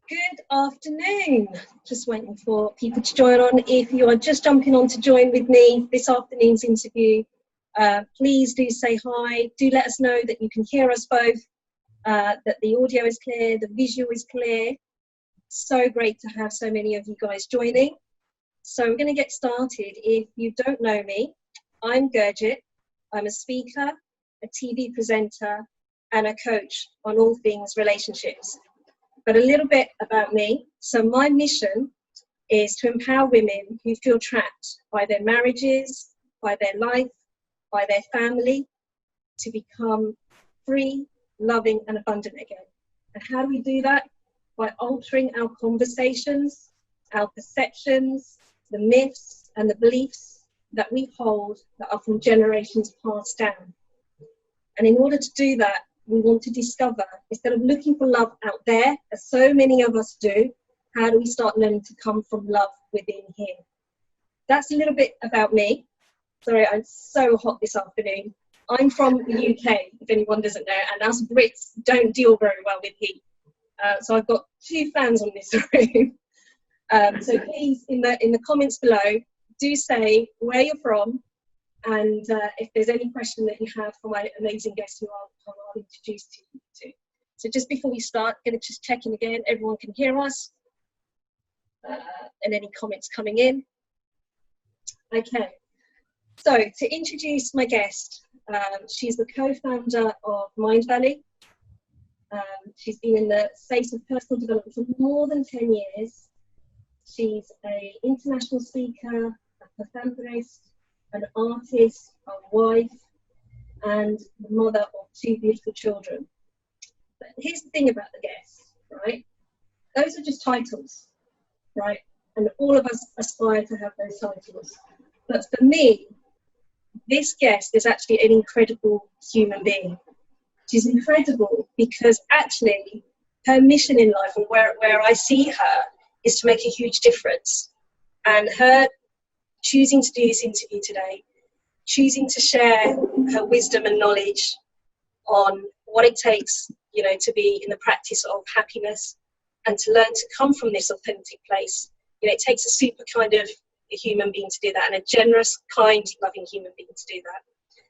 Good afternoon. Just waiting for people to join on. If you are just jumping on to join with me this afternoon's interview, please do say hi. Do let us know that you can hear us both, that the audio is clear, the visual is clear. So great to have so many of you guys joining. So we're going to get started. If you don't know me, I'm Gurjit. I'm a speaker, a TV presenter, and a coach on all things relationships. But a little bit about me. So my mission is to empower women who feel trapped by their marriages, by their life, by their family, to become free, loving, and abundant again. And how do we do that? By altering our conversations, our perceptions, the myths and the beliefs that we hold that are from generations passed down. And in order to do that, we want to discover, instead of looking for love out there, as so many of us do, how do we start learning to come from love within here? That's a little bit about me. Sorry, I'm so hot this afternoon. I'm from the UK, if anyone doesn't know, and us Brits don't deal very well with heat. So I've got 2 fans on this room. So please, in the comments below, do say where you're from, and if there's any question that you have for my amazing guests who I'll introduce to you to. So just before we start, going to just check in again, everyone can hear us, and any comments coming in. Okay, so to introduce my guest, she's the co-founder of Mindvalley. She's been in the space of personal development for more than 10 years. She's an international speaker, a performance, an artist, a wife, and the mother of 2 beautiful children. But here's the thing about the guests, right? Those are just titles, right? And all of us aspire to have those titles. But for me, this guest is actually an incredible human being. She's incredible because actually her mission in life, and where I see her, is to make a huge difference. And her choosing to do this interview today, choosing to share her wisdom and knowledge on what it takes, to be in the practice of happiness and to learn to come from this authentic place. It takes a super kind of a human being to do that, and a generous, kind, loving human being to do that.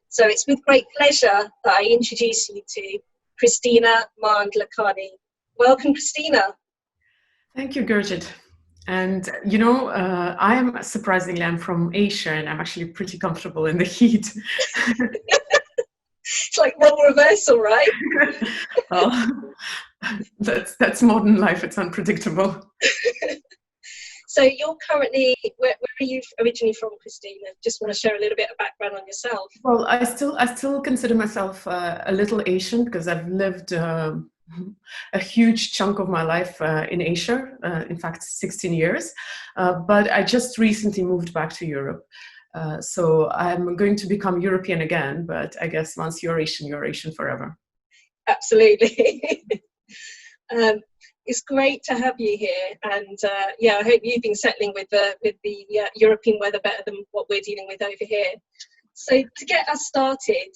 So it's with great pleasure that I introduce you to Kristina Mänd-Lakhiani. Welcome, Kristina. Thank you, Gurjit. And I am I'm from Asia, and I'm actually pretty comfortable in the heat. It's like role reversal, right? Well, that's modern life. It's unpredictable. So you're currently, where are you originally from, Kristina? Just want to share a little bit of background on yourself. Well, I still consider myself a little Asian because I've lived a huge chunk of my life in Asia, in fact 16 years, but I just recently moved back to Europe, so I'm going to become European again, but I guess once you're Asian forever. Absolutely. It's great to have you here, and I hope you've been settling with the European weather better than what we're dealing with over here. So to get us started,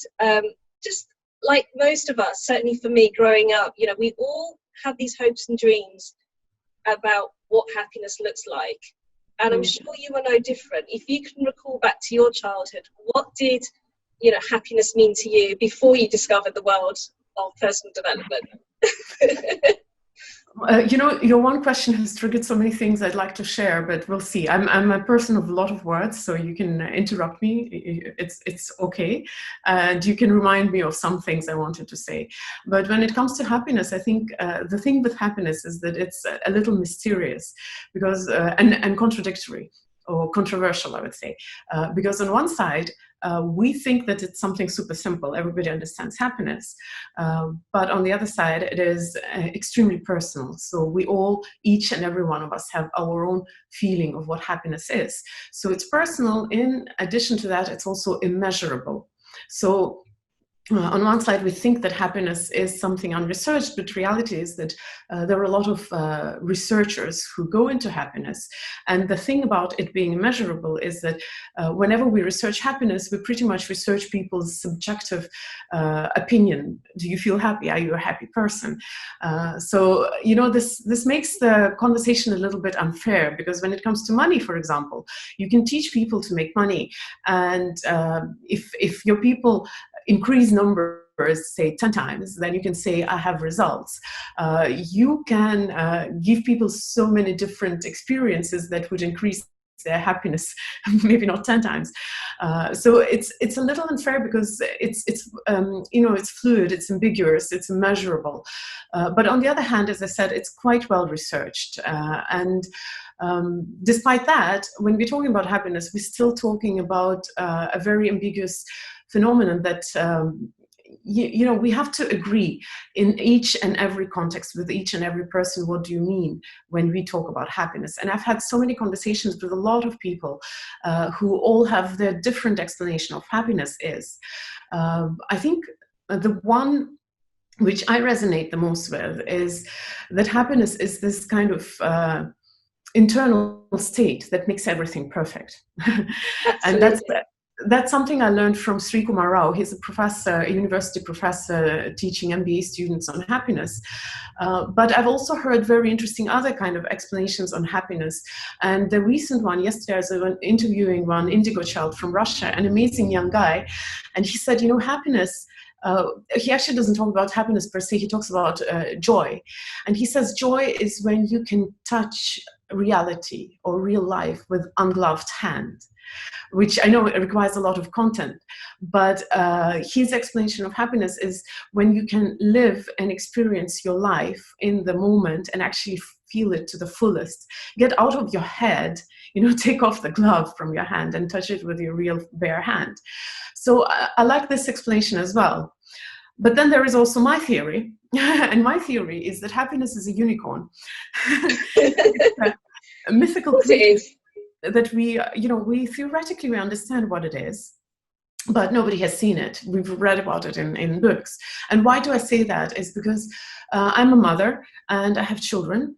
just like most of us, certainly for me growing up, we all have these hopes and dreams about what happiness looks like. And I'm sure you are no different. If you can recall back to your childhood, what did, happiness mean to you before you discovered the world of personal development? Your one question has triggered so many things I'd like to share, but we'll see. I'm a person of a lot of words, so you can interrupt me. It's okay. And you can remind me of some things I wanted to say. But when it comes to happiness, I think the thing with happiness is that it's a little mysterious because and contradictory. Or controversial, I would say, because on one side, we think that it's something super simple. Everybody understands happiness. But on the other side, it is extremely personal. So we all, each and every one of us, have our own feeling of what happiness is. So it's personal. In addition to that, it's also immeasurable. So on one side, we think that happiness is something unresearched, but reality is that there are a lot of researchers who go into happiness. And the thing about it being immeasurable is that whenever we research happiness, we pretty much research people's subjective opinion. Do you feel happy? Are you a happy person? So, you know, this makes the conversation a little bit unfair, because when it comes to money, for example, you can teach people to make money. And if your people increase numbers, say 10 times, then you can say, I have results. You can give people so many different experiences that would increase their happiness, maybe not 10 times. So it's a little unfair, because it's you know, it's fluid, it's ambiguous, it's immeasurable. But on the other hand, as I said, it's quite well researched. And despite that, when we're talking about happiness, we're still talking about a very ambiguous phenomenon that you know, we have to agree in each and every context with each and every person, what do you mean when we talk about happiness? And I've had so many conversations with a lot of people who all have their different explanation of happiness is. I think the one which I resonate the most with is that happiness is this kind of internal state that makes everything perfect. And that's something I learned from Sri Kumar Rao. He's a professor, a university professor teaching MBA students on happiness. But I've also heard very interesting other kind of explanations on happiness. And the recent one, yesterday I was interviewing one indigo child from Russia, an amazing young guy. And he said, you know, happiness, he actually doesn't talk about happiness per se, he talks about joy. And he says joy is when you can touch reality or real life with ungloved hand, which I know it requires a lot of content, but his explanation of happiness is when you can live and experience your life in the moment and actually feel it to the fullest. Get out of your head, you know, take off the glove from your hand and touch it with your real bare hand. So I like this explanation as well. But then there is also my theory, and my theory is that happiness is a unicorn. A mythical creature that we, you know, we theoretically we understand what it is, but nobody has seen it. We've read about it in books. And why do I say that? Is because I'm a mother and I have children.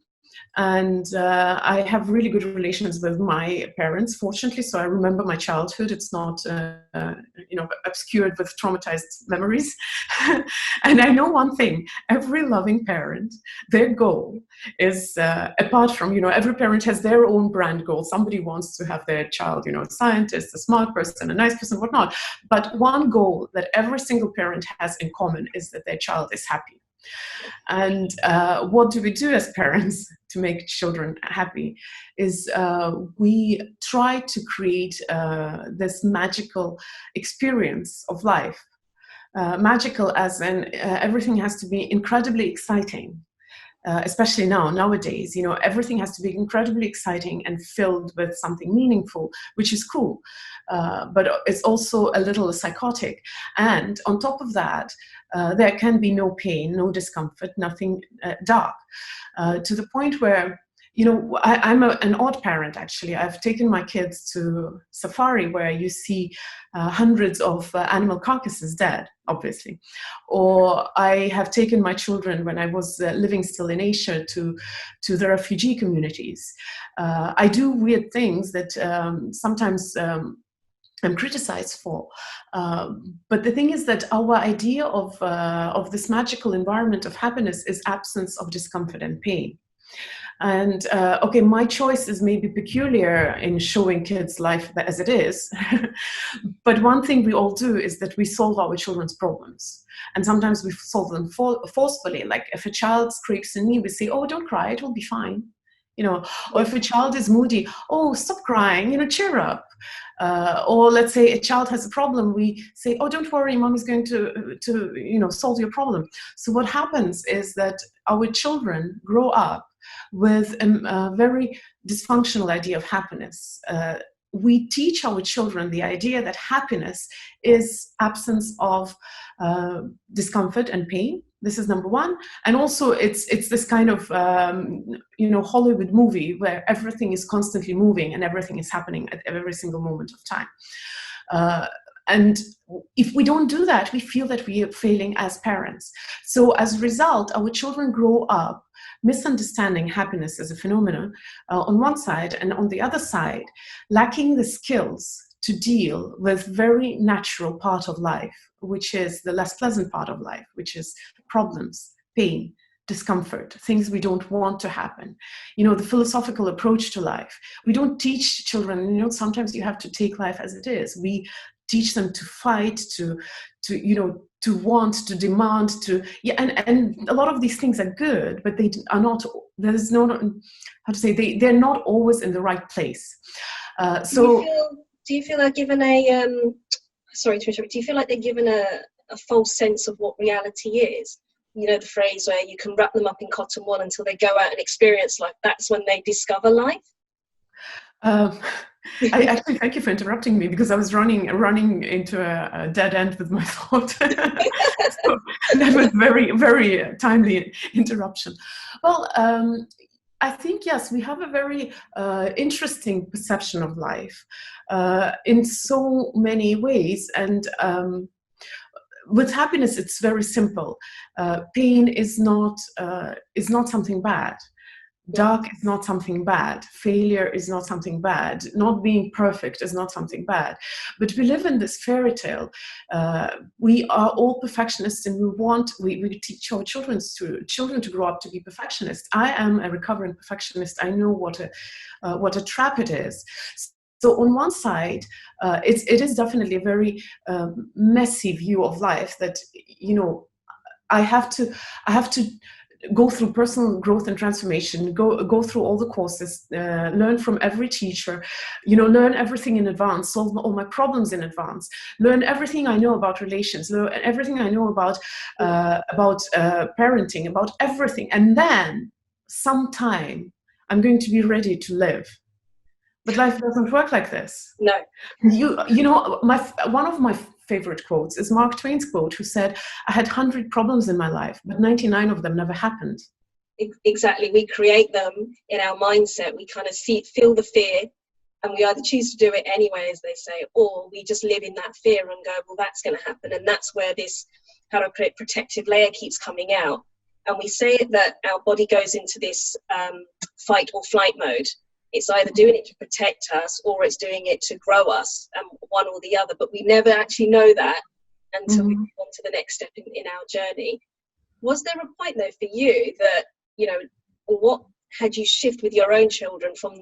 And I have really good relations with my parents, fortunately. So I remember my childhood. It's not, you know, obscured with traumatized memories. And I know one thing: every loving parent, their goal is, apart from, you know, every parent has their own brand goal. Somebody wants to have their child, you know, a scientist, a smart person, a nice person, whatnot. But one goal that every single parent has in common is that their child is happy. And what do we do as parents to make children happy is we try to create this magical experience of life. Magical as in everything has to be incredibly exciting. Especially nowadays, you know, everything has to be incredibly exciting and filled with something meaningful, which is cool, but it's also a little psychotic. And on top of that, there can be no pain, no discomfort, nothing dark, to the point where, you know, I'm an odd parent, actually. I've taken my kids to safari where you see hundreds of animal carcasses dead, obviously. Or I have taken my children, when I was living still in Asia, to the refugee communities. I do weird things that sometimes I'm criticized for. But the thing is that our idea of this magical environment of happiness is absence of discomfort and pain. And okay, my choice is maybe peculiar in showing kids life as it is. But one thing we all do is that we solve our children's problems. And sometimes we solve them forcefully. Like if a child scrapes a knee, we say, oh, don't cry, it will be fine. You know, or if a child is moody, oh, stop crying, you know, cheer up. Or let's say a child has a problem, we say, oh, don't worry, mom is going to you know, solve your problem. So what happens is that our children grow up with a very dysfunctional idea of happiness. We teach our children the idea that happiness is absence of discomfort and pain. This is number one. And also it's this kind of, you know, Hollywood movie where everything is constantly moving and everything is happening at every single moment of time. And if we don't do that, we feel that we are failing as parents. So as a result, our children grow up misunderstanding happiness as a phenomenon on one side, and on the other side, lacking the skills to deal with very natural part of life, which is the less pleasant part of life, which is problems, pain, discomfort, things we don't want to happen. The philosophical approach to life. We don't teach children, sometimes you have to take life as it is. We teach them to fight, to want, to demand, and a lot of these things are good, but they are not, there's no, how to say, they're not always in the right place. Do you feel they're given a, sorry to interrupt, do you feel like they're given a false sense of what reality is? The phrase where you can wrap them up in cotton wool until they go out and experience life, that's when they discover life? I actually thank you for interrupting me, because I was running into a dead end with my thought. So that was very, very timely interruption. Well, I think, yes, we have a very interesting perception of life in so many ways. And with happiness, it's very simple. Pain is not something bad. Dark is not something bad. Failure is not something bad. Not being perfect is not something bad. But we live in this fairy tale. We are all perfectionists, and we teach our children to grow up to be perfectionists. I am a recovering perfectionist. I know what a trap it is. So on one side, it is definitely a very messy view of life that, I have to go through personal growth and transformation, go through all the courses, learn from every teacher, learn everything in advance, solve all my problems in advance, learn everything I know about relations, learn everything I know about parenting, about everything. And then sometime I'm going to be ready to live. But life doesn't work like this. No. One of my favorite quotes is Mark Twain's quote, who said, "I had 100 problems in my life, but 99 of them never happened." Exactly. We create them in our mindset. We kind of feel the fear, and we either choose to do it anyway, as they say, or we just live in that fear and go, well, that's going to happen. And that's where this, how to create protective layer keeps coming out. And we say that our body goes into this fight or flight mode. It's either doing it to protect us or it's doing it to grow us, one or the other. But we never actually know that until we move on to the next step in our journey. Was there a point, though, for you that, what had you shift with your own children from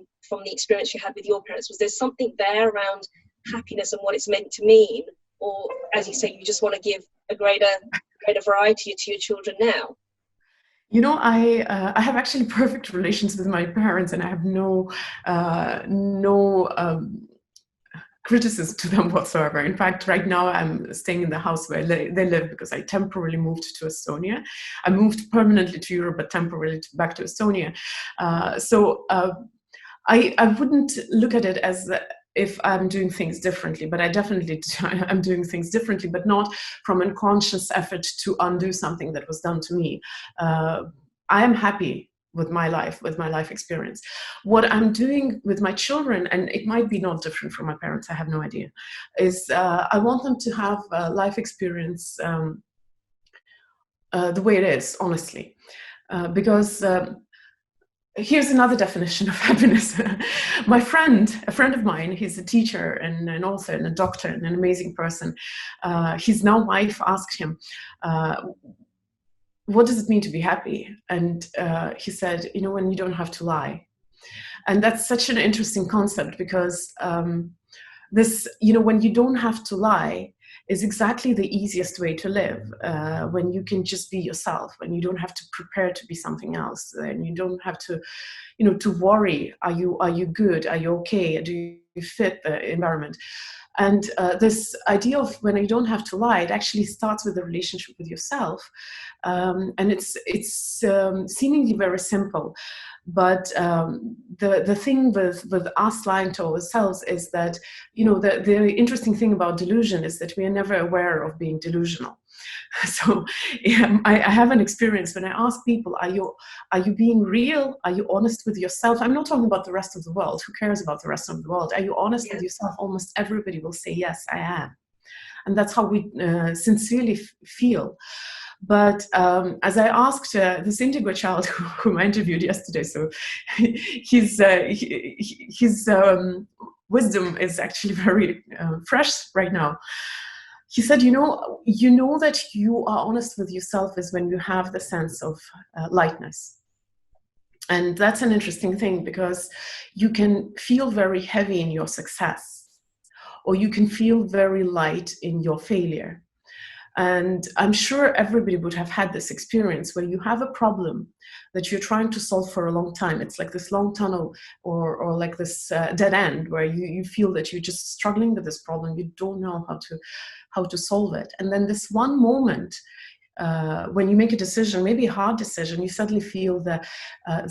the experience you had with your parents? Was there something there around happiness and what it's meant to mean? Or, as you say, you just want to give a greater variety to your children now? I have actually perfect relations with my parents, and I have no criticism to them whatsoever. In fact, right now I'm staying in the house where they live, because I temporarily moved to Estonia. I moved permanently to Europe, but temporarily back to Estonia. So I wouldn't look at it as if I'm doing things differently, but I definitely am doing things differently, but not from a conscious effort to undo something that was done to me. I am happy with my life experience. What I'm doing with my children, and it might be not different from my parents, I have no idea, is I want them to have a life experience the way it is, honestly. Because here's another definition of happiness. A friend of mine, he's a teacher and an author and a doctor and an amazing person. His now wife asked him, what does it mean to be happy? And he said, when you don't have to lie. And that's such an interesting concept, because this, when you don't have to lie, is exactly the easiest way to live, when you can just be yourself, when you don't have to prepare to be something else, and you don't have to, to worry, are you good, are you okay, do you fit the environment? And this idea of when you don't have to lie, it actually starts with the relationship with yourself, and it's seemingly very simple. But the thing with us lying to ourselves is that, the interesting thing about delusion is that we are never aware of being delusional. So I have an experience when I ask people, are you being real? Are you honest with yourself? I'm not talking about the rest of the world. Who cares about the rest of the world? Are you honest with yourself? Almost everybody will say, yes, I am. and that's how we sincerely feel. But as I asked this indigo child whom I interviewed yesterday, so his wisdom is actually very fresh right now. He said, you know that you are honest with yourself is when you have the sense of lightness. And that's an interesting thing, because you can feel very heavy in your success, or you can feel very light in your failure. And I'm sure everybody would have had this experience where you have a problem that you're trying to solve for a long time. It's like this long tunnel, or like this dead end, where you feel that you're just struggling with this problem. You don't know how to solve it. And then this one moment, when you make a decision, maybe a hard decision, you suddenly feel the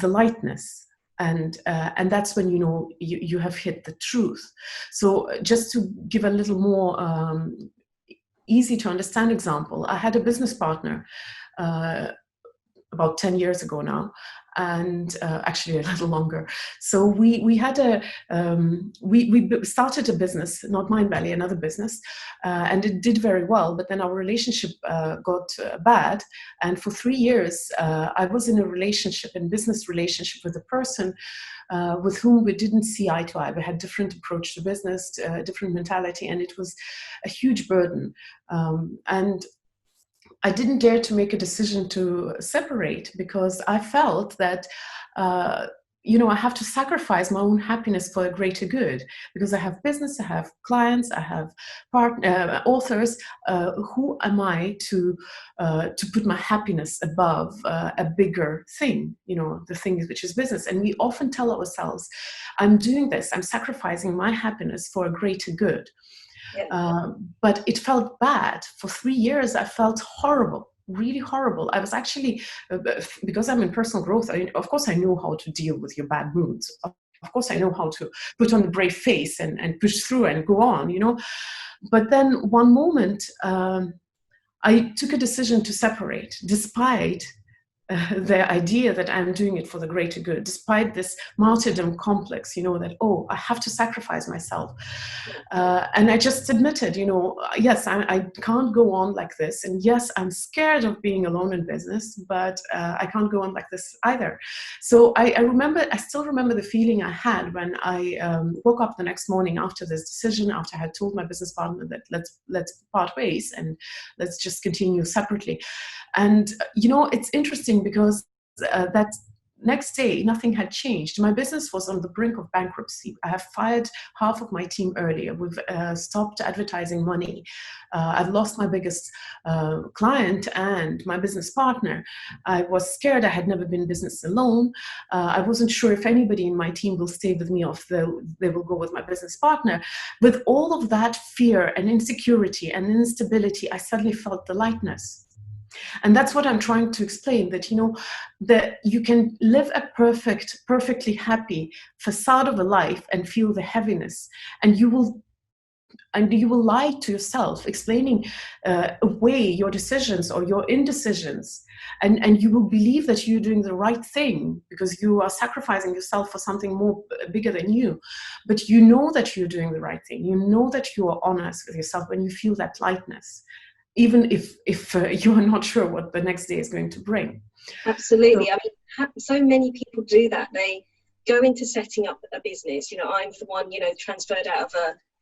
lightness. And that's when you have hit the truth. So just to give a little more easy to understand example, I had a business partner about 10 years ago now, and actually a little longer. So we had we started a business, not Mindvalley, another business, and it did very well. But then our relationship got bad, and for 3 years I was in a business relationship with a person with whom we didn't see eye to eye. We had different approach to business, different mentality, and it was a huge burden. And I didn't dare to make a decision to separate, because I felt that, I have to sacrifice my own happiness for a greater good, because I have business, I have clients, I have authors. Who am I to put my happiness above a bigger thing, the thing which is business? And we often tell ourselves, I'm doing this, I'm sacrificing my happiness for a greater good. Yeah. But it felt bad. For 3 years, I felt horrible, really horrible. I was actually, because I'm in personal growth, of course I know how to deal with your bad moods. Of course I know how to put on a brave face and push through and go on, But then one moment, I took a decision to separate, despite the idea that I'm doing it for the greater good, despite this martyrdom complex, that, oh, I have to sacrifice myself. And I just admitted, yes, I can't go on like this. And yes, I'm scared of being alone in business, but I can't go on like this either. So I still remember the feeling I had when I woke up the next morning after this decision, after I had told my business partner that let's part ways and let's just continue separately. And, it's interesting because that next day, nothing had changed. My business was on the brink of bankruptcy. I have fired half of my team earlier. We've stopped advertising money. I've lost my biggest client and my business partner. I was scared. I had never been business alone. I wasn't sure if anybody in my team will stay with me or if they will go with my business partner. With all of that fear and insecurity and instability, I suddenly felt the lightness. And that's what I'm trying to explain, that, that you can live a perfectly happy facade of a life and feel the heaviness, and you will lie to yourself, explaining away your decisions or your indecisions, and you will believe that you're doing the right thing because you are sacrificing yourself for something more bigger than you. But you know that you're doing the right thing. You know that you are honest with yourself when you feel that lightness, even if you are not sure what the next day is going to bring. Absolutely. So many people do that. They go into setting up a business. I'm the one, transferred out of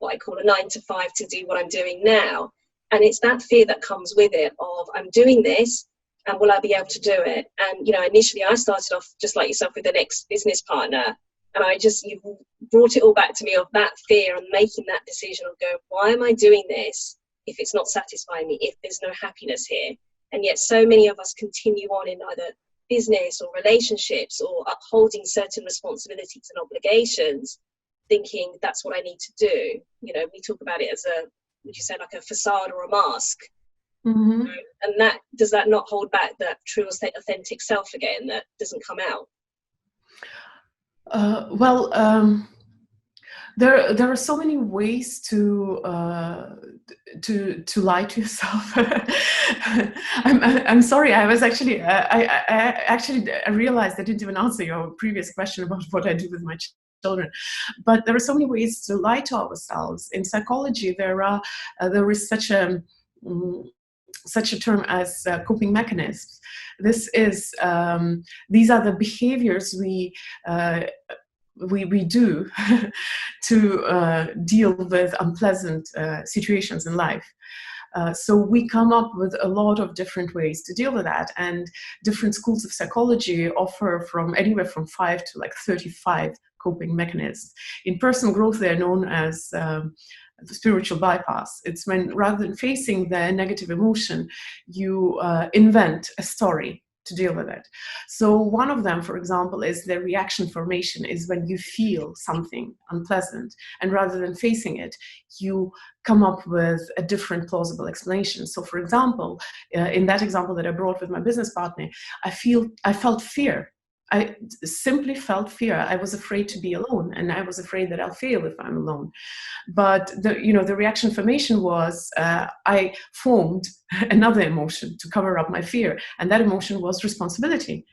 what I call a 9 to 5 to do what I'm doing now. And it's that fear that comes with it of, I'm doing this and will I be able to do it? And, initially I started off just like yourself with an ex-business partner. And you brought it all back to me of that fear and making that decision of go, why am I doing this if it's not satisfying me, if there's no happiness here? And yet so many of us continue on in either business or relationships or upholding certain responsibilities and obligations, thinking that's what I need to do. We talk about it as would you say, like a facade or a mask? Mm-hmm. And does that not hold back that true, authentic self again that doesn't come out? There are so many ways to lie to yourself. I'm sorry. I was actually I realized I didn't even answer your previous question about what I do with my children. But there are so many ways to lie to ourselves. In psychology, there is such a term as coping mechanisms. These are the behaviors we do to deal with unpleasant situations in life. So we come up with a lot of different ways to deal with that, and different schools of psychology offer from anywhere from 5 to like 35 coping mechanisms. In personal growth, they're known as the spiritual bypass. It's when, rather than facing the negative emotion, you invent a story to deal with it. So one of them, for example, is the reaction formation, is when you feel something unpleasant, and rather than facing it, you come up with a different plausible explanation. So for example, in that example that I brought with my business partner, I felt fear. I simply felt fear. I was afraid to be alone, and I was afraid that I'll fail if I'm alone. But the reaction formation was I formed another emotion to cover up my fear, and that emotion was responsibility.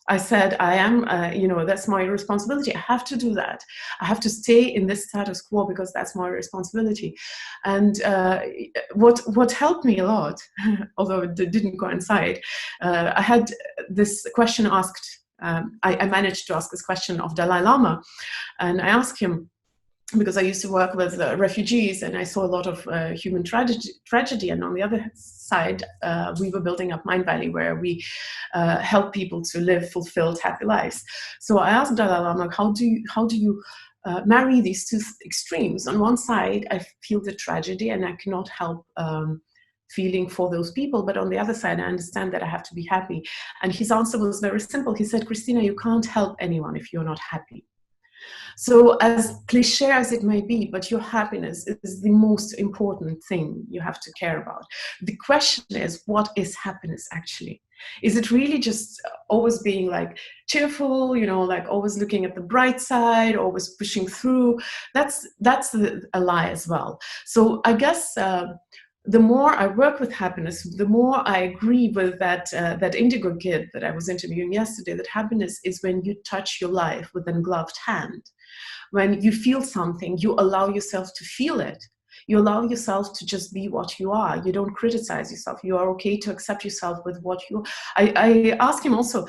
I said, I am, that's my responsibility. I have to do that. I have to stay in this status quo because that's my responsibility. And what helped me a lot, although it didn't coincide, I had this question asked. I managed to ask this question of Dalai Lama, and I asked him, because I used to work with refugees, and I saw a lot of human tragedy. And on the other side, we were building up Mindvalley, where we help people to live fulfilled, happy lives. So I asked Dalai Lama, how do you marry these two extremes? On one side, I feel the tragedy, and I cannot help feeling for those people, but on the other side, I understand that I have to be happy. And his answer was very simple. He said, Kristina, you can't help anyone if you're not happy. So as cliche as it may be, but your happiness is the most important thing you have to care about. The question is, what is happiness actually? Is it really just always being like cheerful, like always looking at the bright side, always pushing through? That's a lie as well. So I guess the more I work with happiness, the more I agree with that indigo kid that I was interviewing yesterday, that happiness is when you touch your life with an ungloved hand. When you feel something, you allow yourself to feel it. You allow yourself to just be what you are. You don't criticize yourself. You are okay to accept yourself with what you are. I ask him also,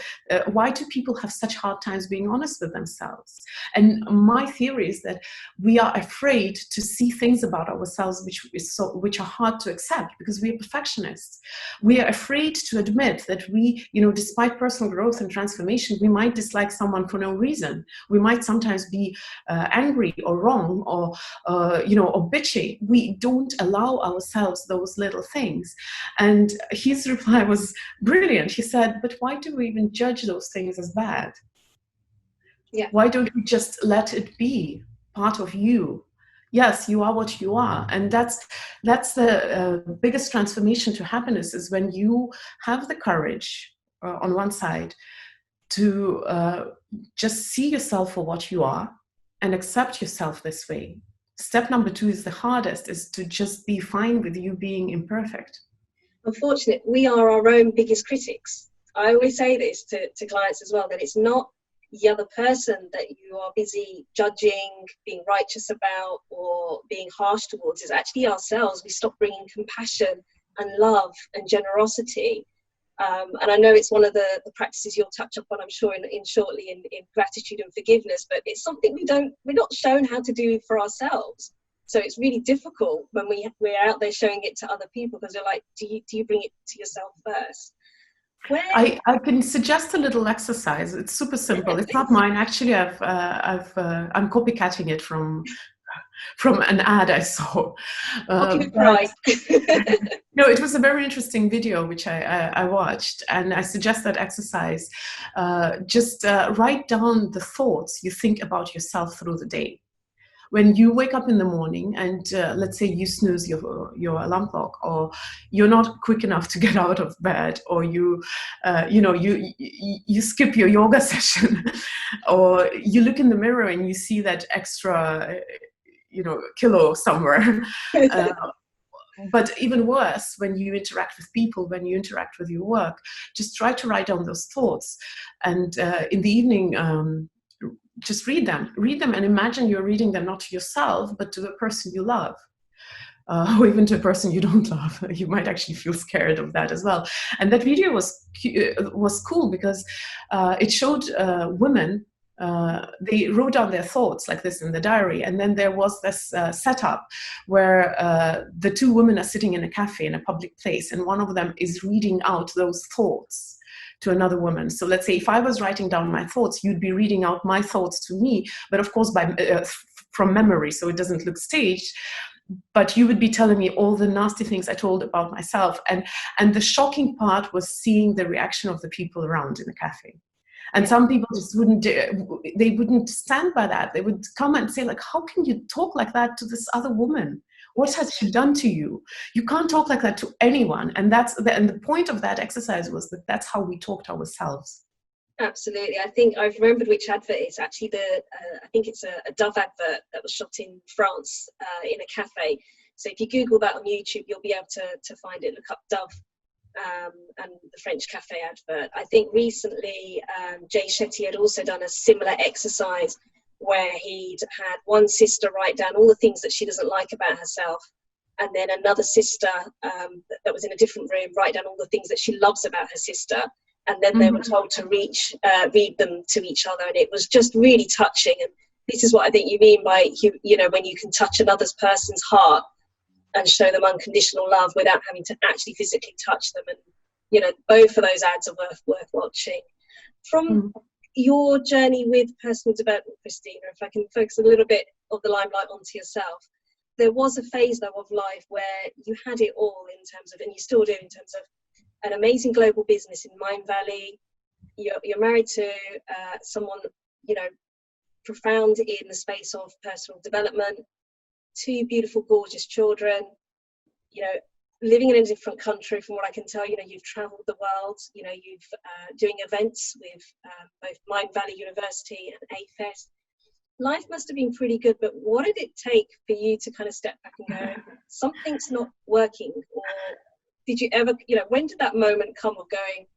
why do people have such hard times being honest with themselves? And my theory is that we are afraid to see things about ourselves which are hard to accept, because we are perfectionists. We are afraid to admit that we, despite personal growth and transformation, we might dislike someone for no reason. We might sometimes be angry or wrong or bitchy. We don't allow ourselves those little things. And his reply was brilliant. He said, but why do we even judge those things as bad? Yeah. Why don't we just let it be part of you? Yes, you are what you are. And that's the biggest transformation to happiness, is when you have the courage on one side to just see yourself for what you are and accept yourself this way. Step number 2 is the hardest, is to just be fine with you being imperfect. Unfortunately, we are our own biggest critics. I always say this to clients as well, that it's not the other person that you are busy judging, being righteous about, or being harsh towards. It's actually ourselves. We stop bringing compassion and love and generosity. And I know it's one of the practices you'll touch upon, I'm sure, in shortly in gratitude and forgiveness, but it's something we're not shown how to do for ourselves. So it's really difficult when we're out there showing it to other people, because they're like, do you bring it to yourself first? I can suggest a little exercise. It's super simple. Yeah, it's not mine. Actually, I'm copycatting it from an ad I saw. Right. No, it was a very interesting video which I watched, and I suggest that exercise. Just write down the thoughts you think about yourself through the day. When you wake up in the morning and let's say you snooze your alarm clock, or you're not quick enough to get out of bed, or you skip your yoga session, or you look in the mirror and you see that extra kilo somewhere. But even worse, when you interact with people, when you interact with your work, just try to write down those thoughts. And in the evening, just read them and imagine you're reading them not to yourself, but to the person you love. Or even to a person you don't love. You might actually feel scared of that as well. And that video was cool because it showed women, they wrote down their thoughts like this in the diary, and then there was this setup where the two women are sitting in a cafe in a public place, and one of them is reading out those thoughts to another woman. So let's say if I was writing down my thoughts, you'd be reading out my thoughts to me, but of course from memory, so it doesn't look staged. But you would be telling me all the nasty things I told about myself. And the shocking part was seeing the reaction of the people around in the cafe. And some people just they wouldn't stand by that. They would come and say, like, how can you talk like that to this other woman? What has she done to you? You can't talk like that to anyone. And the point of that exercise was that that's how we talk to ourselves. Absolutely. I think I've remembered which advert it's actually I think it's a Dove advert that was shot in France in a cafe. So if you Google that on YouTube, you'll be able to find it. Look up Dove and the French cafe advert. I think recently Jay Shetty had also done a similar exercise where he'd had one sister write down all the things that she doesn't like about herself, and then another sister that was in a different room write down all the things that she loves about her sister. And then they were told to read them to each other. And it was just really touching. And this is what I think you mean by, when you can touch another person's heart and show them unconditional love without having to actually physically touch them. And, both of those ads are worth watching. From your journey with personal development, Kristina, if I can focus a little bit of the limelight onto yourself, there was a phase, though, of life where you had it all in terms of, and you still do in terms of, an amazing global business in Mindvalley. You're married to someone, profound in the space of personal development, 2 beautiful, gorgeous children, living in a different country from what I can tell. You've traveled the world, you've doing events with both Mindvalley University and AFES. Life must have been pretty good, but what did it take for you to kind of step back and go, something's not working? Or did you ever, when did that moment come of going,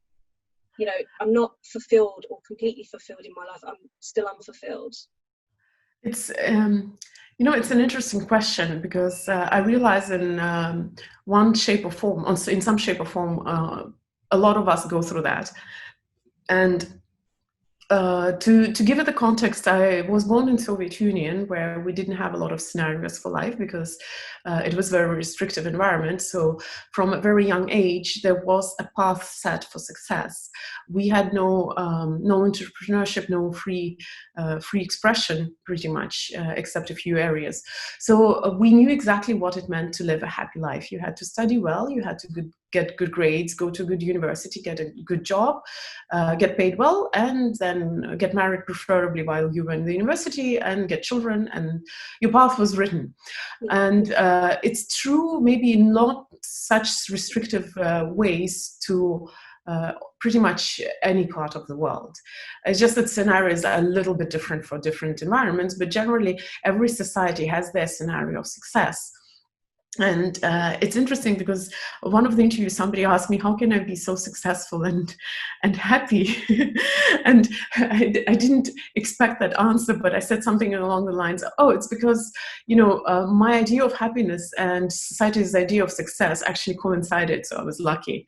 I'm not fulfilled or completely fulfilled in my life, I'm still unfulfilled? It's, it's an interesting question because I realize in one shape or form, in some shape or form, a lot of us go through that. And to give it the context, I was born in Soviet Union where we didn't have a lot of scenarios for life because it was a very restrictive environment. So from a very young age, there was a path set for success. We had no entrepreneurship, no free expression, pretty much, except a few areas. So we knew exactly what it meant to live a happy life. You had to study well, you had to get good grades, go to a good university, get a good job, get paid well, and then get married preferably while you were in the university and get children, and your path was written. And it's true, maybe not such restrictive ways to pretty much any part of the world. It's just that scenarios are a little bit different for different environments, but generally every society has their scenario of success. And it's interesting because one of the interviews, somebody asked me, how can I be so successful and happy? And I didn't expect that answer, but I said something along the lines, it's because, my idea of happiness and society's idea of success actually coincided, so I was lucky.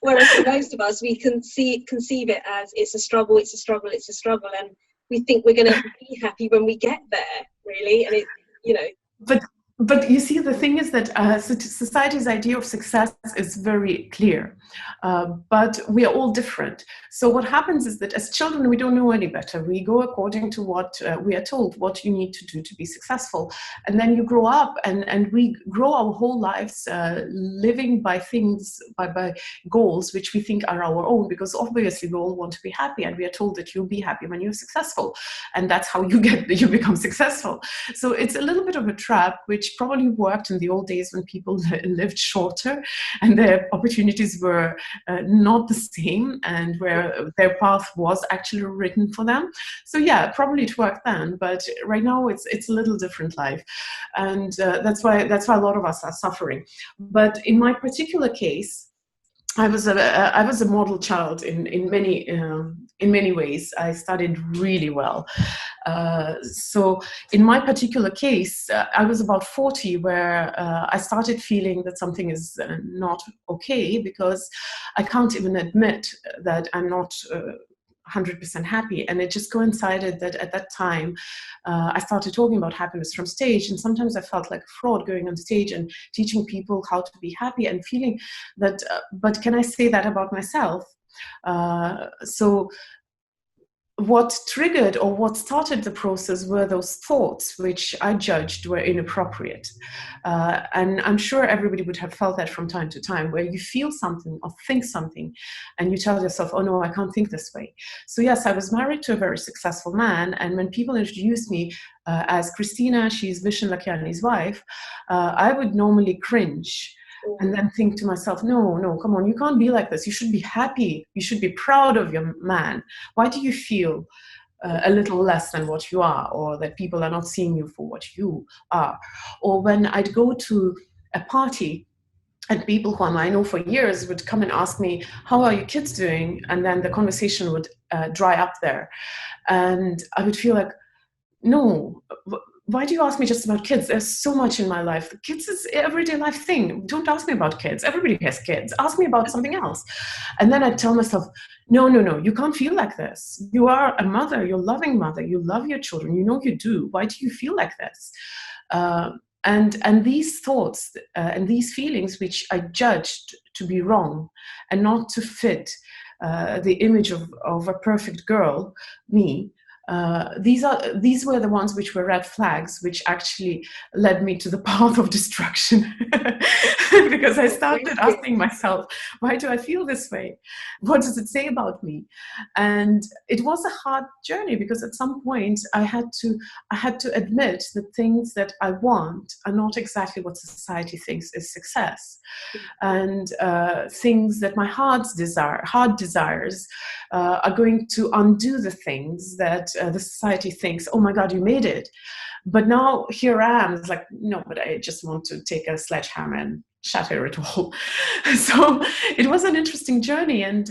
Whereas for most of us, we conceive it as it's a struggle, and we think we're going to be happy when we get there, really, and But you see, the thing is that society's idea of success is very clear, but we are all different. So what happens is that as children, we don't know any better. We go according to what we are told, what you need to do to be successful. And then you grow up and we grow our whole lives living by things, by goals, which we think are our own, because obviously we all want to be happy, and we are told that you'll be happy when you're successful. And that's how you become successful. So it's a little bit of a trap, which probably worked in the old days when people lived shorter and their opportunities were not the same, and where their path was actually written for them. So yeah, probably it worked then, but right now it's a little different life, and that's why a lot of us are suffering. But in my particular case, I was a model child in many ways. I studied really well. So in my particular case, I was about 40 where I started feeling that something is not okay, because I can't even admit that I'm not 100% happy. And it just coincided that at that time I started talking about happiness from stage, and sometimes I felt like a fraud going on stage and teaching people how to be happy, and feeling that but can I say that about myself? So what triggered or what started the process were those thoughts which I judged were inappropriate. And I'm sure everybody would have felt that from time to time, where you feel something or think something and you tell yourself, oh no, I can't think this way. So yes, I was married to a very successful man, and when people introduced me as Kristina, she's Mänd-Lakhiani's wife, I would normally cringe and then think to myself, no, come on, you can't be like this. You should be happy. You should be proud of your man. Why do you feel a little less than what you are, or that people are not seeing you for what you are? Or when I'd go to a party and people whom I know for years would come and ask me, how are your kids doing? And then the conversation would dry up there. And I would feel like, no, why do you ask me just about kids? There's so much in my life. Kids is an everyday life thing. Don't ask me about kids. Everybody has kids. Ask me about something else. And then I tell myself, no, you can't feel like this. You are a mother. You're a loving mother. You love your children. You know you do. Why do you feel like this? And these thoughts and these feelings, which I judged to be wrong and not to fit the image of a perfect girl, me, these were the ones which were red flags, which actually led me to the path of destruction. Because I started asking myself, why do I feel this way? What does it say about me? And it was a hard journey, because at some point I had to admit that things that I want are not exactly what society thinks is success, and things that my heart desires are going to undo the things that the society thinks, oh my God, you made it. But now here I am, it's like, no, but I just want to take a sledgehammer and shatter it all. So it was an interesting journey, and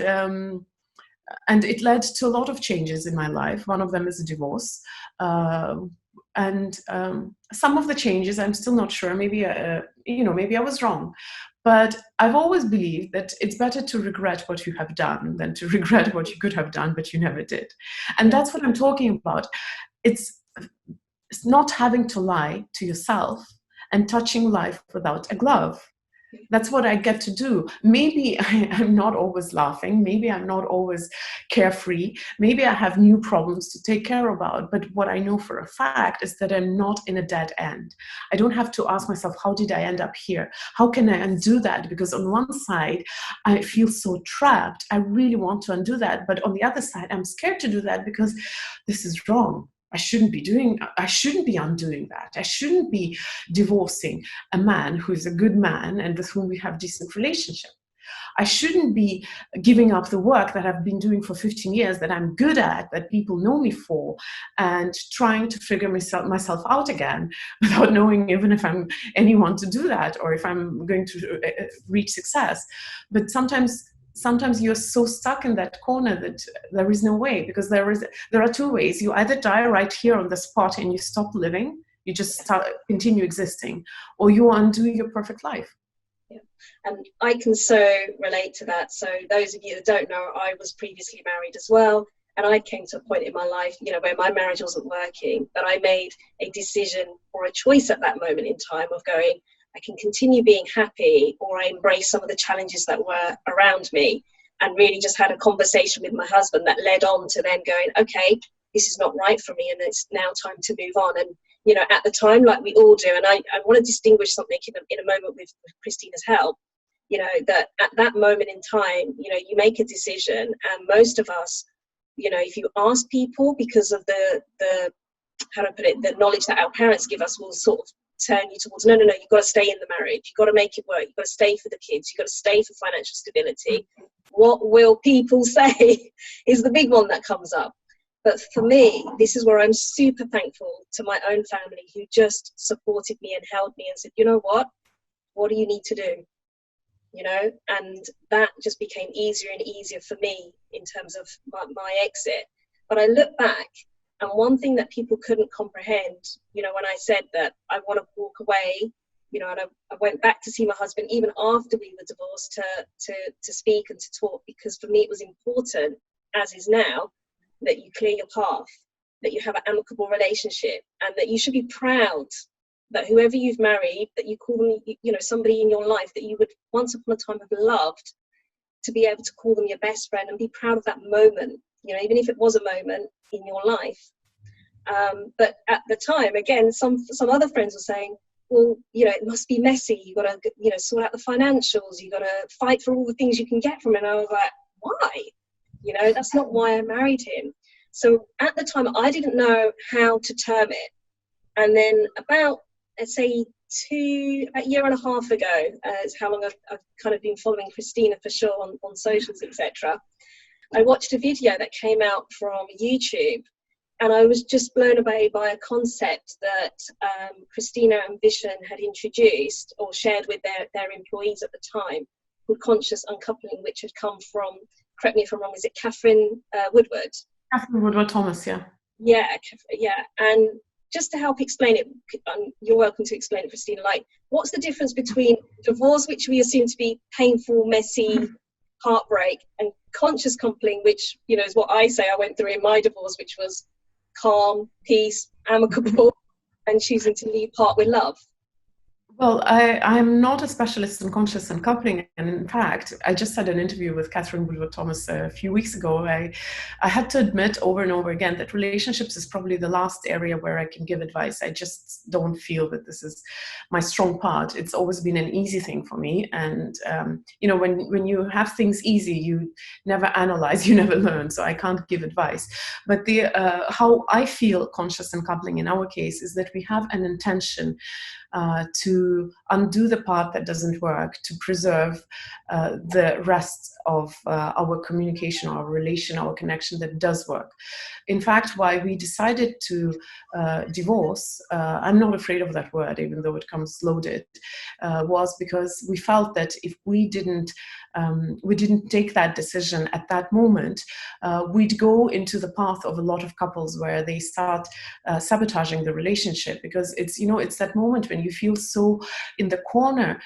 it led to a lot of changes in my life. One of them is a divorce. And some of the changes, I'm still not sure, maybe I was wrong. But I've always believed that it's better to regret what you have done than to regret what you could have done, but you never did. And that's what I'm talking about. It's not having to lie to yourself and touching life without a glove. That's what I get to do. Maybe I'm not always laughing. Maybe I'm not always carefree. Maybe I have new problems to take care about. But what I know for a fact is that I'm not in a dead end. I don't have to ask myself, how did I end up here? How can I undo that? Because on one side, I feel so trapped. I really want to undo that. But on the other side, I'm scared to do that because this is wrong. I shouldn't be undoing that. I shouldn't be divorcing a man who is a good man and with whom we have decent relationship. I shouldn't be giving up the work that I've been doing for 15 years, that I'm good at, that people know me for, and trying to figure myself out again without knowing even if I'm anyone to do that or if I'm going to reach success. But sometimes you're so stuck in that corner that there is no way, because there are two ways. You either die right here on the spot and you stop living, you just continue existing, or you undo your perfect life. Yeah. And I can so relate to that. So those of you that don't know, I was previously married as well, and I came to a point in my life, where my marriage wasn't working, but I made a decision or a choice at that moment in time of going, I can continue being happy, or I embrace some of the challenges that were around me, and really just had a conversation with my husband that led on to then going, okay, this is not right for me, and it's now time to move on. And at the time, like we all do, and I want to distinguish something in a moment with Kristina's help, that at that moment in time, you make a decision, and most of us, if you ask people, because of the how to put it, the knowledge that our parents give us, will sort of turn you towards, no, you've got to stay in the marriage, you've got to make it work, you've got to stay for the kids, you've got to stay for financial stability. What will people say is the big one that comes up. But for me, this is where I'm super thankful to my own family, who just supported me and held me and said, you know what do you need to do? and that just became easier and easier for me in terms of my exit. But I look back, and one thing that people couldn't comprehend, when I said that I want to walk away, and I went back to see my husband even after we were divorced to speak and to talk, because for me it was important, as is now, that you clear your path, that you have an amicable relationship, and that you should be proud that whoever you've married, that you call them, somebody in your life that you would once upon a time have loved, to be able to call them your best friend and be proud of that moment, even if it was a moment in your life. But at the time, again, some other friends were saying, well, it must be messy. You got to, sort out the financials. You got to fight for all the things you can get from it. And I was like, why? That's not why I married him. So at the time, I didn't know how to term it. And then about, let's say, a year and a half ago, is how long I've kind of been following Kristina for sure on socials, etc. I watched a video that came out from YouTube, and I was just blown away by a concept that Kristina and Vision had introduced or shared with their employees at the time, called conscious uncoupling, which had come from, correct me if I'm wrong, is it Catherine Woodward? Catherine Woodward-Thomas, yeah. Yeah. And just to help explain it, you're welcome to explain it, Kristina, like, what's the difference between divorce, which we assume to be painful, messy, heartbreak, and conscious coupling, which, is what I say I went through in my divorce, which was calm, peace, amicable, and choosing to leave part with love? Well, I'm not a specialist in conscious uncoupling, and in fact, I just had an interview with Catherine Woodward-Thomas a few weeks ago. I had to admit over and over again that relationships is probably the last area where I can give advice. I just don't feel that this is my strong part. It's always been an easy thing for me, and when you have things easy, you never analyze, you never learn. So I can't give advice. But how I feel conscious uncoupling in our case is that we have an intention to undo the part that doesn't work, to preserve the rest of our communication, our relation, our connection that does work. In fact, why we decided to divorce, I'm not afraid of that word, even though it comes loaded, was because we felt that if we didn't take that decision at that moment, we'd go into the path of a lot of couples where they start sabotaging the relationship, because it's that moment when you feel so in the corner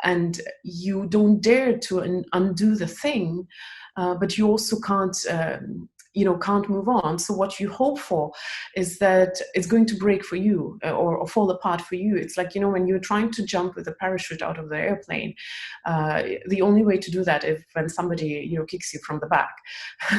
and you don't dare to undo the thing, but you also can't move on. So what you hope for is that it's going to break for you or fall apart for you. It's like, when you're trying to jump with a parachute out of the airplane, the only way to do that is when somebody, kicks you from the back.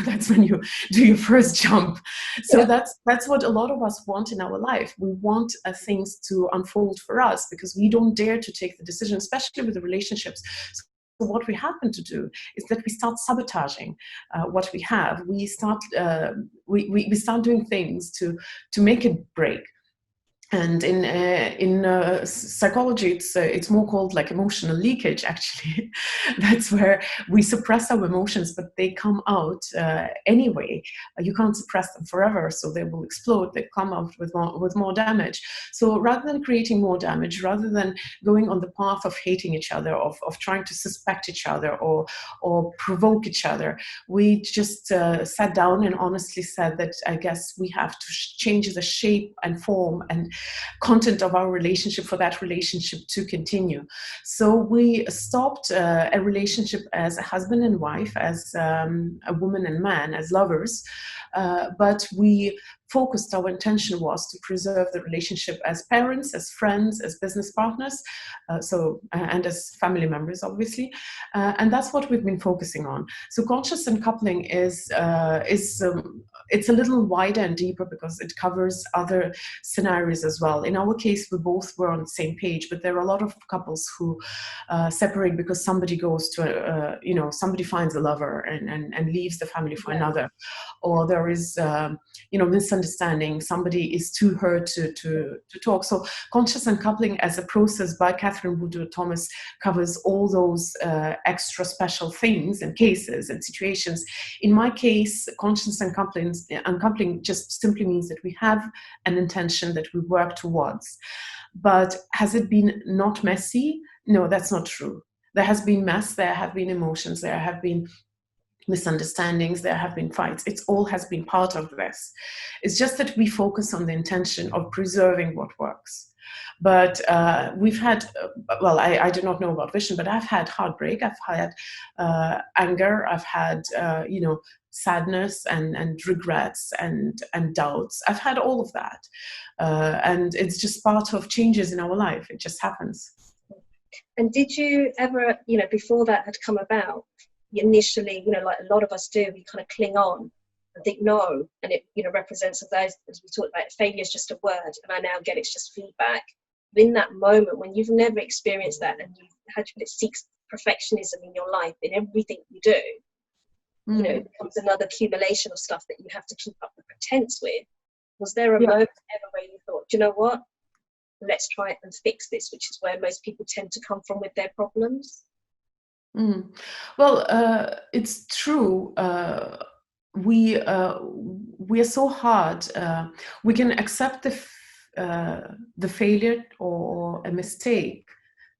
That's when you do your first jump. So yeah. That's what a lot of us want in our life. We want things to unfold for us because we don't dare to take the decision, especially with the relationships. So what we happen to do is that we start sabotaging what we have. We start we start doing things to make it break. And in psychology, it's more called like emotional leakage, actually. That's where we suppress our emotions, but they come out anyway. You can't suppress them forever, so they will explode. They come out with more damage. So rather than creating more damage, rather than going on the path of hating each other, of trying to suspect each other or provoke each other, we just sat down and honestly said that I guess we have to change the shape and form and content of our relationship for that relationship to continue. So we stopped a relationship as a husband and wife, as a woman and man, as lovers, but we focused, our intention was to preserve the relationship as parents, as friends, as business partners, and as family members, obviously, and that's what we've been focusing on. So conscious uncoupling is it's a little wider and deeper because it covers other scenarios as well. In our case, we both were on the same page, but there are a lot of couples who separate because somebody goes to, somebody finds a lover and leaves the family for another, or there is, misunderstanding. Somebody is too hurt to talk. So conscious uncoupling as a process by Catherine Woodward-Thomas covers all those extra special things and cases and situations. In my case, conscious uncoupling just simply means that we have an intention that we work towards. But has it been not messy? No, that's not true. There has been mess, there have been emotions, there have been misunderstandings, there have been fights. It all has been part of this. It's just that we focus on the intention of preserving what works. But we've had, well, I do not know about vision, but I've had heartbreak, I've had anger, I've had, you know, sadness and regrets and doubts. I've had all of that. And it's just part of changes in our life. It just happens. And did you ever, you know, before that had come about, initially, you know, like a lot of us do, we kind of cling on and think no, and it, you know, represents of those, as we talked about, failure is just a word, and I now get it's just feedback. In that moment when you've never experienced that, and you've had to seek perfectionism in your life, in everything you do, you know, it becomes another accumulation of stuff that you have to keep up the pretense with. Was there a moment ever where you thought, do you know what, let's try it and fix this, which is where most people tend to come from with their problems? Well, it's true. We are so hard. We can accept the failure or a mistake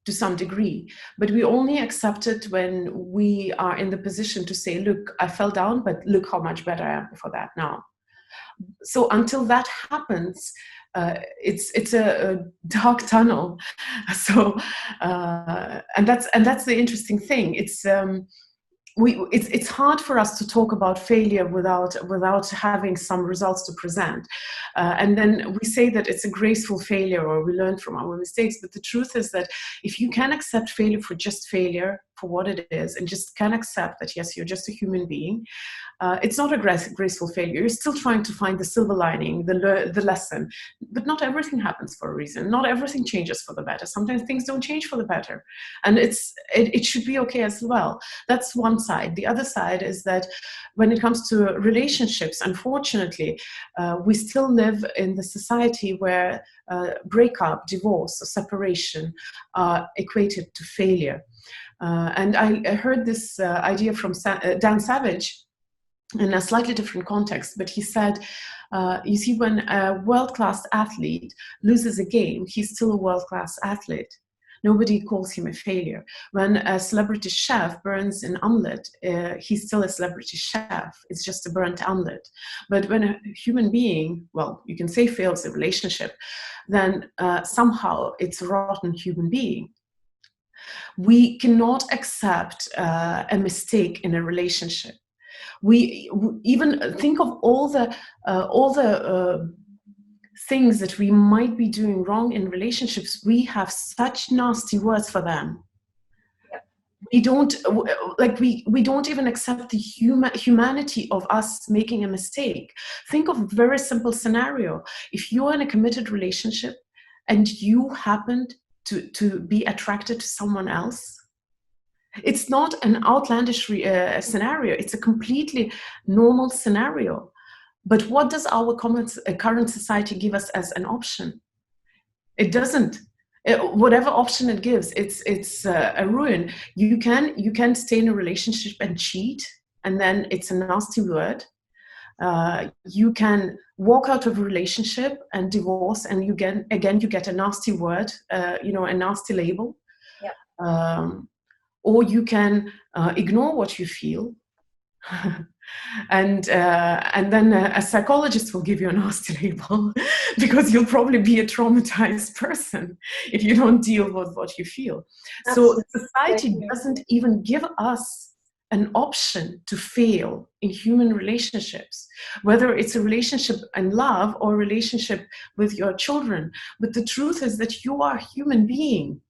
to some degree, but we only accept it when we are in the position to say, look, I fell down, but look how much better I am for that now. So until that happens, it's a dark tunnel. So and that's the interesting thing. It's hard for us to talk about failure without having some results to present, and then we say that it's a graceful failure or we learn from our mistakes. But the truth is that if you can accept failure for just failure, for what it is, and just can accept that yes, you're just a human being, it's not a graceful failure. You're still trying to find the silver lining, the lesson. But not everything happens for a reason. Not everything changes for the better. Sometimes things don't change for the better, and it should be okay as well. That's one side. The other side is that when it comes to relationships, unfortunately, we still live in the society where breakup, divorce, or separation are equated to failure. And I heard this idea from Dan Savage in a slightly different context, but he said, you see, when a world-class athlete loses a game, he's still a world-class athlete. Nobody calls him a failure. When a celebrity chef burns an omelette, he's still a celebrity chef. It's just a burnt omelette. But when a human being, well, you can say fails a relationship, then somehow it's a rotten human being. We cannot accept a mistake in a relationship. We even think of all the things that we might be doing wrong in relationships. We have such nasty words for them. We don't even accept the humanity of us making a mistake. Think of a very simple scenario. If you're in a committed relationship and you happened to be attracted to someone else, it's not an outlandish scenario. It's a completely normal scenario. But what does our current society give us as an option? It doesn't. Whatever option it gives, it's a ruin. You can stay in a relationship and cheat, and then it's a nasty word. You can walk out of a relationship and divorce, and you get a nasty word, a nasty label. Yeah. Or you can ignore what you feel, and then a psychologist will give you a nasty label because you'll probably be a traumatized person if you don't deal with what you feel. Absolutely. So society doesn't even give us an option to fail in human relationships, whether it's a relationship in love or a relationship with your children. But the truth is that you are a human being.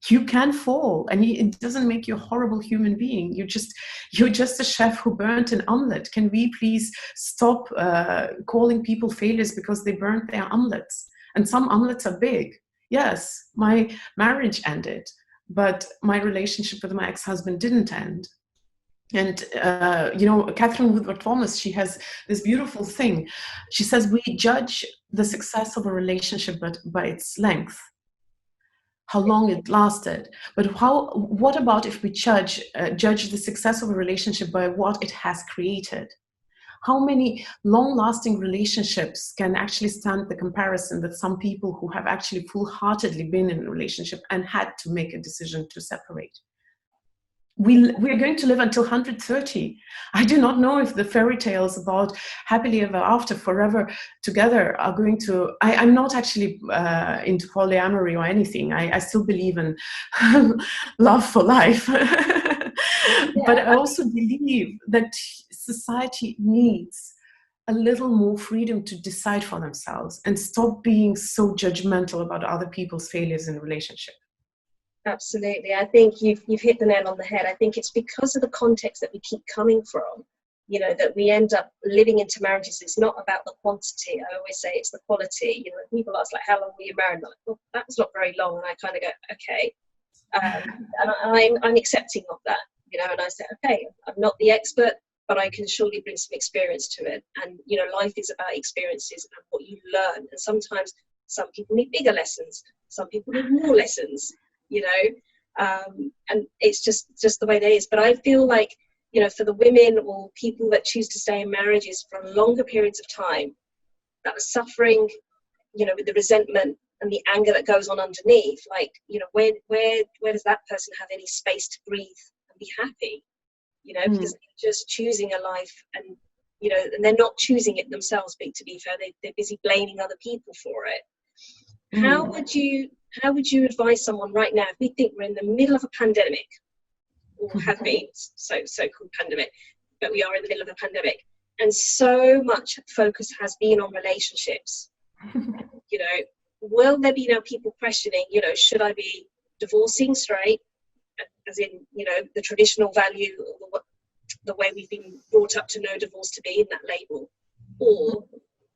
You can fall, and it doesn't make you a horrible human being. You're just a chef who burnt an omelette. Can we please stop calling people failures because they burnt their omelettes? And some omelettes are big. Yes, my marriage ended, but my relationship with my ex-husband didn't end. And, Catherine Woodward Thomas, she has this beautiful thing. She says, we judge the success of a relationship by its length, how long it lasted. But what about if we judge the success of a relationship by what it has created? How many long-lasting relationships can actually stand the comparison with some people who have actually full-heartedly been in a relationship and had to make a decision to separate? we are going to live until 130. I do not know if the fairy tales about happily ever after, forever together are going to. I'm not actually into polyamory or anything. I still believe in love for life. But I also believe that society needs a little more freedom to decide for themselves and stop being so judgmental about other people's failures in a relationship. Absolutely. I think you've hit the nail on the head. I think it's because of the context that we keep coming from, you know, that we end up living into marriages. It's not about the quantity. I always say it's the quality. You know, people ask, like, how long were you married? I'm like, well, that's not very long. And I kind of go, okay. And I'm accepting of that, you know, and I say, okay, I'm not the expert, but I can surely bring some experience to it. And, you know, life is about experiences and what you learn. And sometimes some people need bigger lessons. Some people need more lessons. You know, and it's just the way it is. But I feel like, you know, for the women or people that choose to stay in marriages for longer periods of time, that are suffering, you know, with the resentment and the anger that goes on underneath, like, you know, where does that person have any space to breathe and be happy? You know, because they're just choosing a life, and, you know, and they're not choosing it themselves, but to be fair, they're busy blaming other people for it. How would you advise someone right now, if we think we're in the middle of a pandemic, or have been, so-called pandemic, but we are in the middle of a pandemic, and so much focus has been on relationships, you know, will there be now people questioning, you know, should I be divorcing straight, as in, you know, the traditional value, or the way we've been brought up to know divorce to be in that label, or,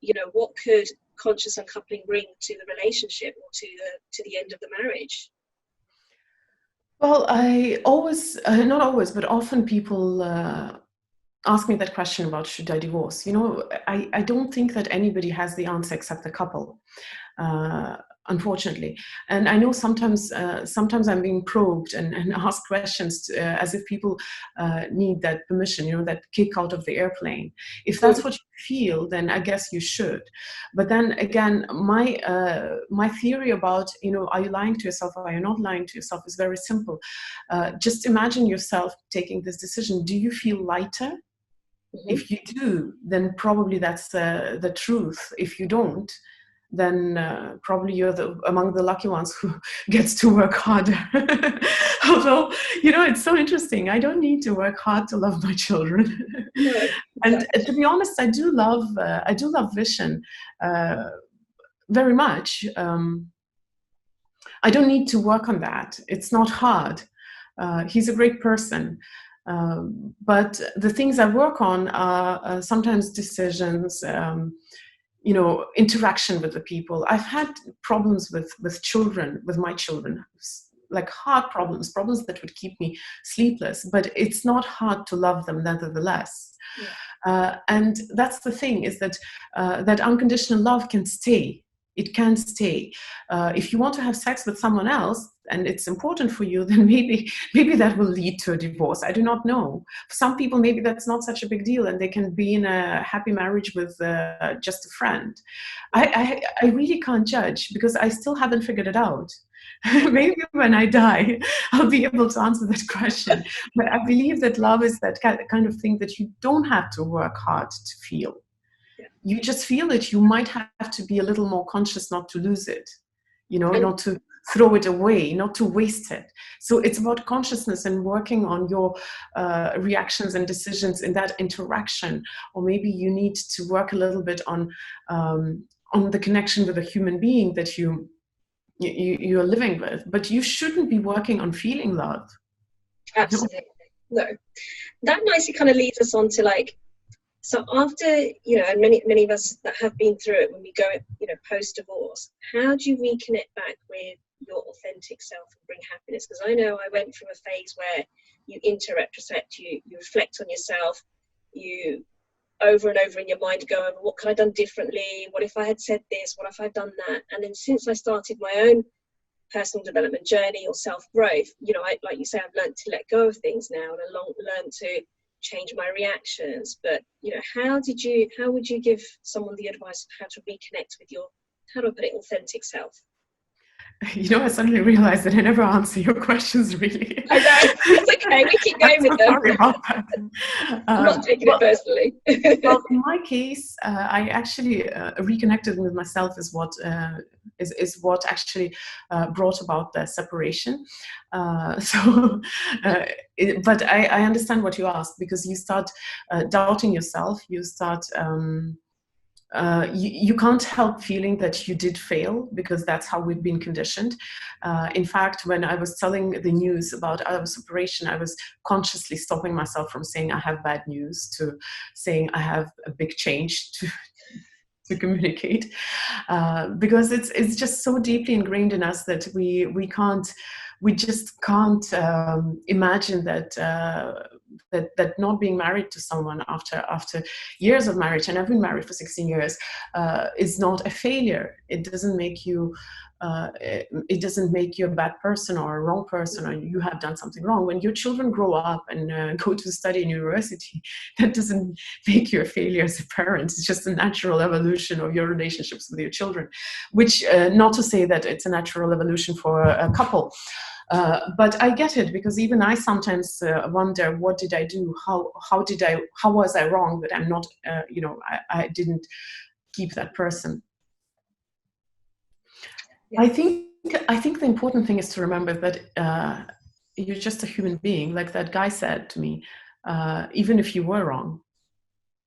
you know, what could conscious uncoupling bring to the relationship, or to the end of the marriage? Well, I always, not always, but often people ask me that question about should I divorce. You know, I don't think that anybody has the answer except the couple, unfortunately. And I know sometimes I'm being probed and asked questions as if people need that permission, you know, that kick out of the airplane. If that's what you feel, then I guess you should. But then again, my theory about, you know, are you lying to yourself or are you not lying to yourself is very simple. Just imagine yourself taking this decision. Do you feel lighter? If you do, then probably that's the truth. If you don't, then probably you're among the lucky ones who gets to work harder. Although, you know, it's so interesting. I don't need to work hard to love my children. No, exactly. And to be honest, I do love Vishen very much. I don't need to work on that. It's not hard. He's a great person. But the things I work on are sometimes decisions, you know, interaction with the people. I've had problems with children, with my children, like hard problems that would keep me sleepless, but it's not hard to love them nevertheless. Yeah. And that's the thing, is that that unconditional love can stay. It can stay. If you want to have sex with someone else and it's important for you, then maybe that will lead to a divorce. I do not know. For some people, maybe that's not such a big deal and they can be in a happy marriage with just a friend. I really can't judge because I still haven't figured it out. Maybe when I die, I'll be able to answer that question. But I believe that love is that kind of thing that you don't have to work hard to feel. You just feel it. You might have to be a little more conscious not to lose it, you know, not to throw it away, not to waste it. So it's about consciousness and working on your reactions and decisions in that interaction. Or maybe you need to work a little bit on the connection with a human being that you're living with. But you shouldn't be working on feeling love. Absolutely. No. That nicely kind of leads us on to, like, so after, you know, and many of us that have been through it, when we go, you know, post-divorce, how do you reconnect back with your authentic self and bring happiness? Because I know I went through a phase where you retrospect, you reflect on yourself, you over and over in your mind go over, what could I have done differently? What if I had said this? What if I'd done that? And then since I started my own personal development journey or self-growth, you know, like you say, I've learned to let go of things now, and I learned to change my reactions. But, you know, how would you give someone the advice of how to reconnect with your, how do I put it, authentic self? You know, I suddenly realized that I never answer your questions really. I know, it's okay, we keep going with them. Sorry about that. I'm not taking it personally. Well, in my case, I actually reconnected with myself is what actually brought about the separation. But I understand what you asked, because you start doubting yourself. You start. You can't help feeling that you did fail, because that's how we've been conditioned. In fact, when I was telling the news about our separation, I was consciously stopping myself from saying I have bad news to saying I have a big change to communicate, because it's just so deeply ingrained in us that we just can't imagine that not being married to someone after years of marriage, and I've been married for 16 years, is not a failure. It doesn't make you it doesn't make you a bad person or a wrong person, or you have done something wrong. When your children grow up and go to study in university, that doesn't make you a failure as a parent. It's just a natural evolution of your relationships with your children, which not to say that it's a natural evolution for a couple. But I get it, because even I sometimes wonder, what did I do? How was I wrong that I'm not, I didn't keep that person? Yeah. I think the important thing is to remember that you're just a human being. Like that guy said to me, even if you were wrong,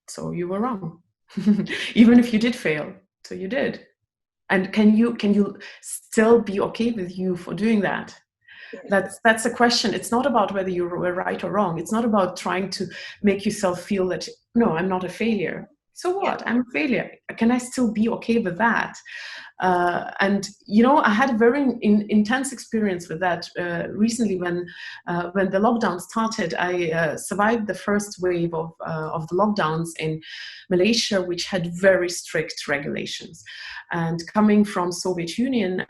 so you were wrong. Even if you did fail, so you did. And can you still be okay with you for doing that? That's a question. It's not about whether you were right or wrong. It's not about trying to make yourself feel that, no, I'm not a failure. So what? I'm a failure. Can I still be okay with that? And I had a very intense experience with that recently when the lockdown started. I survived the first wave of the lockdowns in Malaysia, which had very strict regulations. And coming from Soviet Union,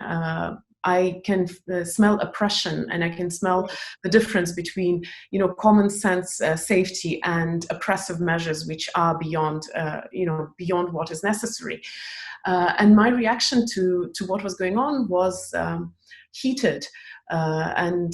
I can smell oppression, and I can smell the difference between, common sense safety and oppressive measures, which are beyond what is necessary. And my reaction to what was going on was heated, and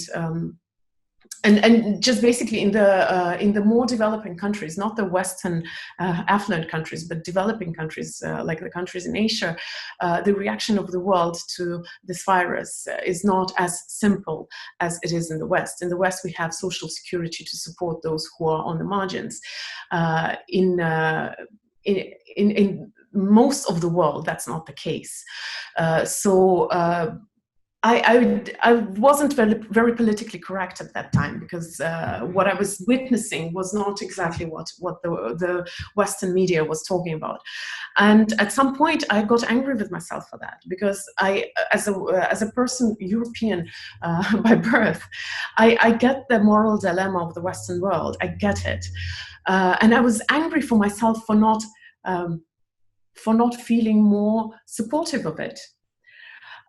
just basically in the more developing countries, not the Western affluent countries, but developing countries like the countries in Asia, the reaction of the world to this virus is not as simple as it is in the West. In the West, we have social security to support those who are on the margins. In most of the world, that's not the case. I wasn't very politically correct at that time, because what I was witnessing was not exactly what the Western media was talking about. And at some point, I got angry with myself for that, because I, as a person, European by birth, I get the moral dilemma of the Western world. I get it. And I was angry for myself for not feeling more supportive of it.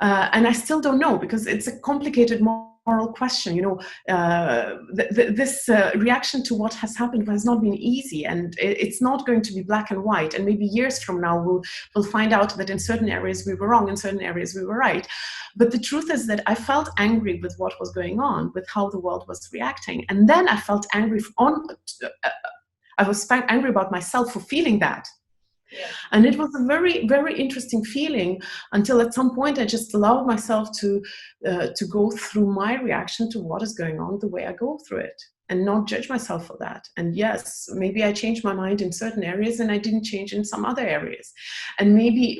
And I still don't know, because it's a complicated moral question. This reaction to what has happened has not been easy, and it's not going to be black and white. And maybe years from now, we'll find out that in certain areas we were wrong, in certain areas we were right. But the truth is that I felt angry with what was going on, with how the world was reacting. And then I felt angry I was angry about myself for feeling that. Yeah. And it was a very, very interesting feeling, until at some point I just allowed myself to go through my reaction to what is going on the way I go through it, and not judge myself for that. And yes, maybe I changed my mind in certain areas and I didn't change in some other areas. And maybe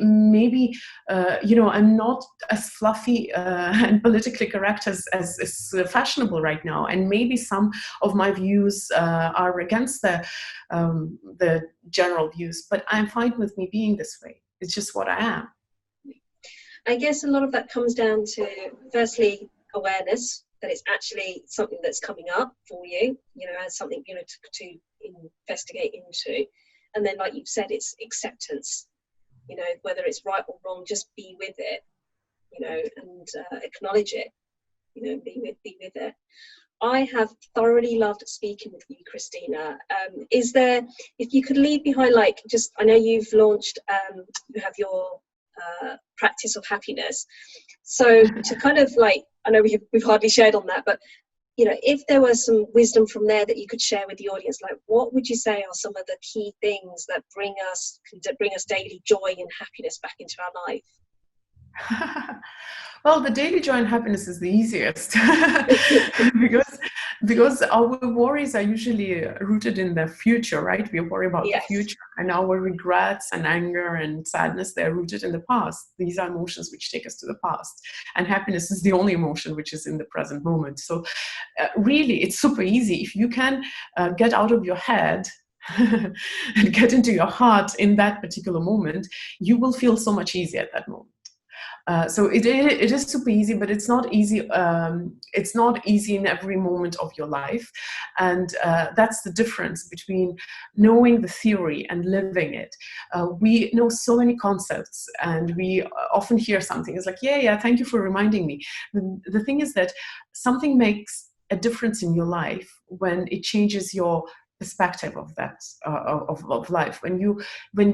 I'm not as fluffy and politically correct as is fashionable right now. And maybe some of my views are against the general views, but I'm fine with me being this way. It's just what I am. I guess a lot of that comes down to, firstly, awareness that it's actually something that's coming up for you, as something, to investigate into. And then, like you've said, it's acceptance, whether it's right or wrong, just be with it, and acknowledge it, be with it. I have thoroughly loved speaking with you, Kristina. Is there, if you could leave behind, I know you've launched, you have your practice of happiness. So to kind of like, I know we've hardly shared on that, but you know, if there was some wisdom from there that you could share with the audience, like what would you say are some of the key things that bring us daily joy and happiness back into our life? Well, the daily joy and happiness is the easiest because our worries are usually rooted in the future, right? We worry about the future, and our regrets and anger and sadness, they're rooted in the past. These are emotions which take us to the past, and happiness is the only emotion which is in the present moment. So really, it's super easy. If you can get out of your head and get into your heart in that particular moment, you will feel so much easier at that moment. So it is super easy, but it's not easy. It's not easy in every moment of your life, and that's the difference between knowing the theory and living it. We know so many concepts, and we often hear something. It's like, yeah, thank you for reminding me. The thing is that something makes a difference in your life when it changes your perspective of that of life. When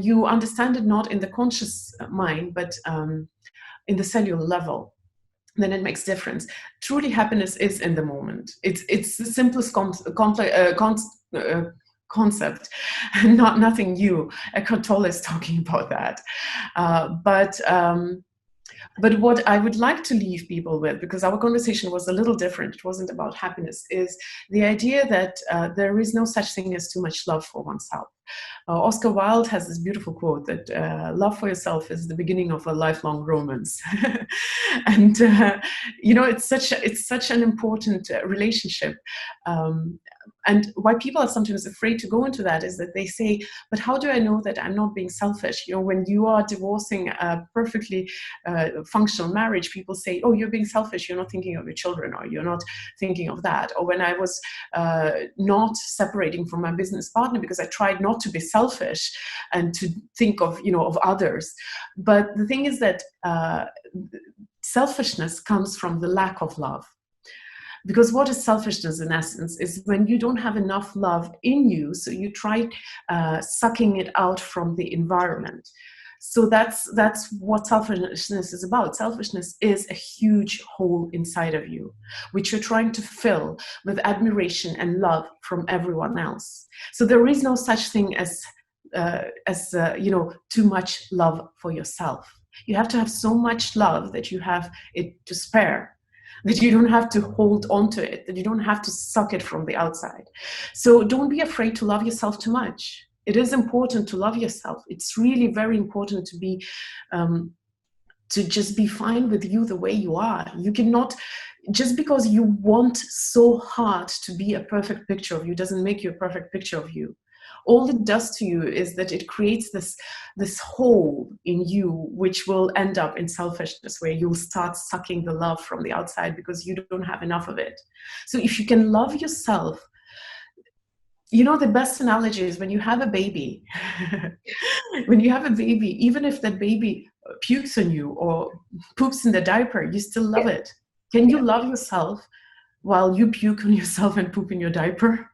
you understand it not in the conscious mind, but in the cellular level, then it makes difference. Truly, happiness is in the moment. It's the simplest concept, and nothing new. Eckhart Tolle is talking about that. But what I would like to leave people with, because our conversation was a little different, it wasn't about happiness, is the idea that there is no such thing as too much love for oneself. Oscar Wilde has this beautiful quote that love for yourself is the beginning of a lifelong romance. And you know, it's such an important relationship. And why people are sometimes afraid to go into that is that they say, but how do I know that I'm not being selfish? You know, when you are divorcing a perfectly functional marriage, people say, oh, you're being selfish, you're not thinking of your children, or you're not thinking of that. Or when I was not separating from my business partner because I tried not to be selfish and to think of, you know, of others. But the thing is that selfishness comes from the lack of love. Because what is selfishness in essence is when you don't have enough love in you, so you try sucking it out from the environment. So that's what selfishness is about. Selfishness is a huge hole inside of you, which you're trying to fill with admiration and love from everyone else. So there is no such thing as you know, too much love for yourself. You have to have so much love that you have it to spare, that you don't have to hold on to it, that you don't have to suck it from the outside. So don't be afraid to love yourself too much. It is important to love yourself. It's really very important to be, to just be fine with you the way you are. You cannot, just because you want so hard to be a perfect picture of you doesn't make you a perfect picture of you. All it does to you is that it creates this hole in you, which will end up in selfishness, where you'll start sucking the love from the outside because you don't have enough of it. So if you can love yourself, you know, the best analogy is when you have a baby. When you have a baby, even if that baby pukes on you or poops in the diaper, you still love it. Can you love yourself while you puke on yourself and poop in your diaper?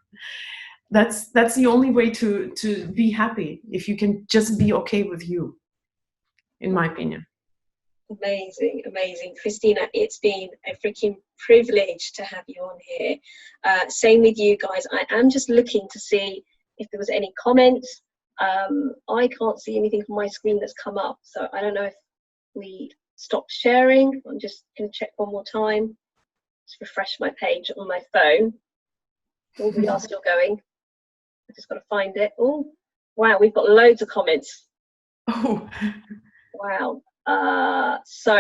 That's the only way to be happy, if you can just be okay with you, in my opinion. Amazing, amazing. Kristina, it's been a freaking privilege to have you on here. Same with you guys. I am just looking to see if there was any comments. I can't see anything on my screen that's come up, so I don't know if we stopped sharing. I'm just going to check one more time. Just refresh my page on my phone. Oh, we are still going. I just got to find it. Oh, wow, we've got loads of comments. Oh, wow. So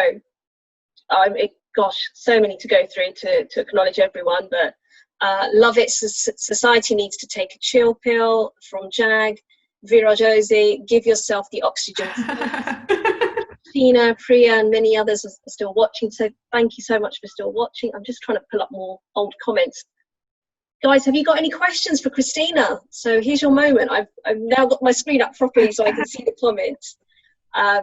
gosh, so many to go through to acknowledge everyone, but love it. Society needs to take a chill pill from Jag. Vera Josie, give yourself the oxygen. Tina, Priya, and many others are still watching, so thank you so much for still watching. I'm just trying to pull up more old comments. Guys, have you got any questions for Kristina? So here's your moment. I've now got my screen up properly so I can see the comments.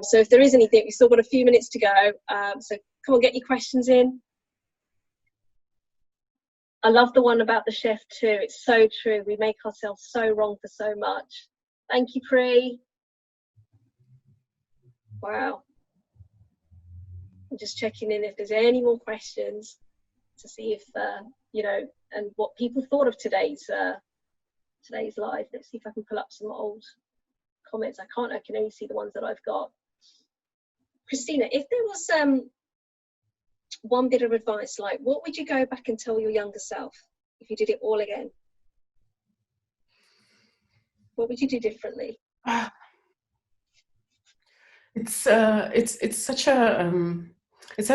So if there is anything, we've still got a few minutes to go. So come on, get your questions in. I love the one about the chef too. It's so true. We make ourselves so wrong for so much. Thank you, Pri. Wow. I'm just checking in if there's any more questions to see if, you know, and what people thought of today's live. Let's see if I can pull up some old comments. I can only see the ones that I've got. Kristina, if there was one bit of advice, like what would you go back and tell your younger self if you did it all again? What would you do differently? It's such an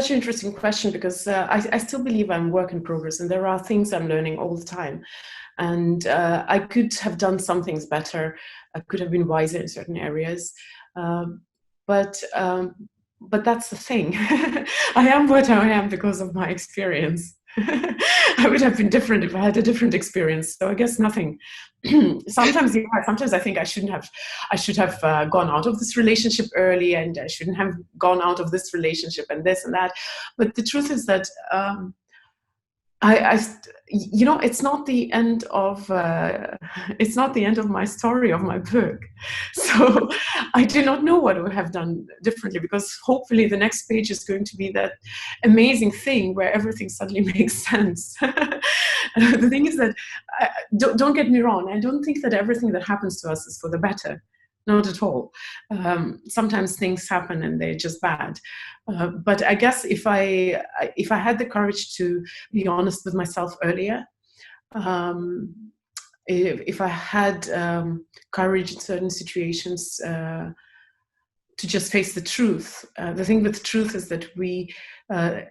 interesting question, because I still believe I'm work in progress, and there are things I'm learning all the time, and I could have done some things better. I could have been wiser in certain areas, but that's the thing. I am what I am because of my experience. I would have been different if I had a different experience. So I guess nothing. Sometimes I think I should have gone out of this relationship early, and I shouldn't have gone out of this relationship, and this and that. But the truth is that you know, it's not the end of my story, of my book. So I do not know what I would have done differently, because hopefully the next page is going to be that amazing thing where everything suddenly makes sense. The thing is that, don't get me wrong, I don't think that everything that happens to us is for the better. Not at all. Sometimes things happen and they're just bad. But I guess if I had the courage to be honest with myself earlier, if I had courage in certain situations to just face the truth. The thing with the truth is that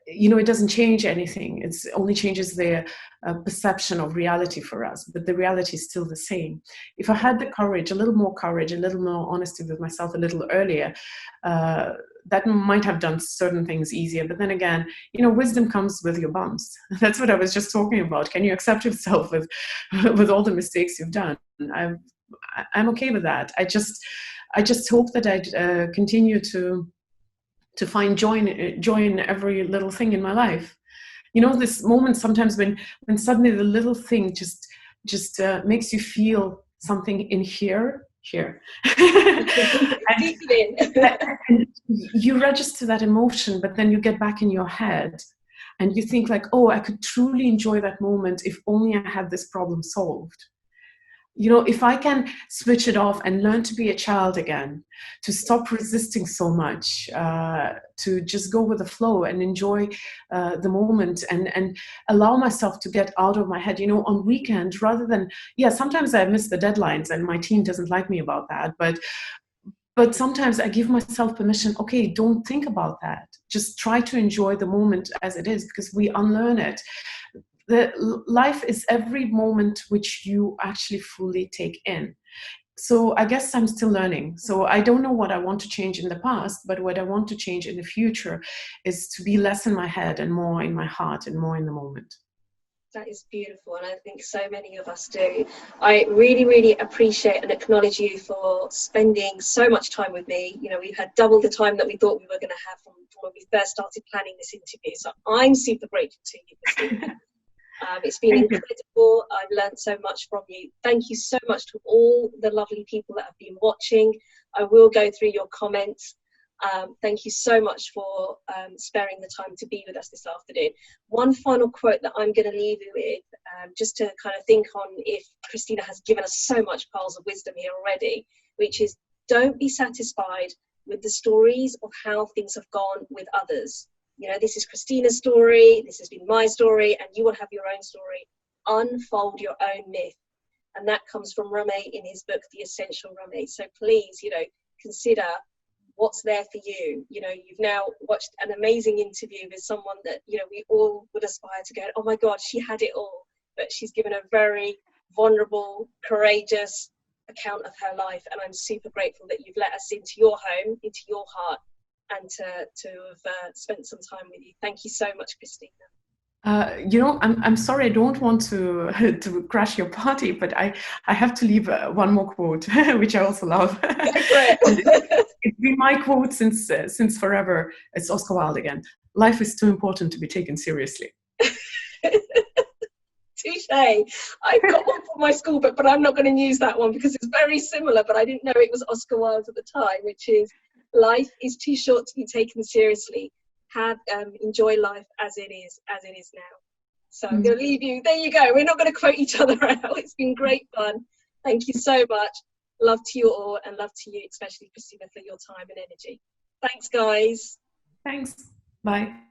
you know, it doesn't change anything. It only changes the perception of reality for us, but the reality is still the same. If I had the courage, a little more honesty with myself a little earlier, that might have done certain things easier. But then again, you know, wisdom comes with your bumps. That's what I was just talking about. Can you accept yourself with all the mistakes you've done? I'm okay with that. I just hope that I'd continue to find joy in every little thing in my life. You know, this moment sometimes when suddenly the little thing just makes you feel something in here. and you register that emotion, but then you get back in your head and you think like, oh, I could truly enjoy that moment if only I had this problem solved. You know, if I can switch it off and learn to be a child again, to stop resisting so much, to just go with the flow and enjoy the moment and allow myself to get out of my head, you know, on weekend, rather than, yeah, sometimes I miss the deadlines and my team doesn't like me about that, but sometimes I give myself permission, okay, don't think about that. Just try to enjoy the moment as it is, because we unlearn it. Life is every moment which you actually fully take in. So I guess I'm still learning. So I don't know what I want to change in the past, but what I want to change in the future is to be less in my head and more in my heart and more in the moment. That is beautiful, and I think so many of us do. I really, really appreciate and acknowledge you for spending so much time with me. You know, we've had double the time that we thought we were going to have from when we first started planning this interview. So I'm super grateful to you, Kristina. It's been incredible. I've learned so much from you. Thank you so much to all the lovely people that have been watching. I will go through your comments. Thank you so much for sparing the time to be with us this afternoon. One final quote that I'm going to leave you with, just to kind of think on, if Kristina has given us so much pearls of wisdom here already, which is, don't be satisfied with the stories of how things have gone with others. You know, this is Kristina's story, this has been my story, and you will have your own story. Unfold your own myth. And that comes from Ramey in his book, The Essential Ramey. So please, you know, consider what's there for you. You know, you've now watched an amazing interview with someone that, you know, we all would aspire to go, oh my God, she had it all. But she's given a very vulnerable, courageous account of her life. And I'm super grateful that you've let us into your home, into your heart, and to have spent some time with you. Thank you so much, Kristina. You know, I'm sorry, I don't want to crash your party, but I have to leave one more quote, which I also love. It's been my quote since forever. It's Oscar Wilde again. Life is too important to be taken seriously. Touche. I've got one from my school book, but I'm not going to use that one because it's very similar, but I didn't know it was Oscar Wilde at the time, which is, life is too short to be taken seriously. enjoy life as it is now. So I'm going to leave you. There you go. We're not going to quote each other out. It's been great fun. Thank you so much. Love to you all, and love to you, especially Kristina, for your time and energy. Thanks, guys. Thanks. Bye.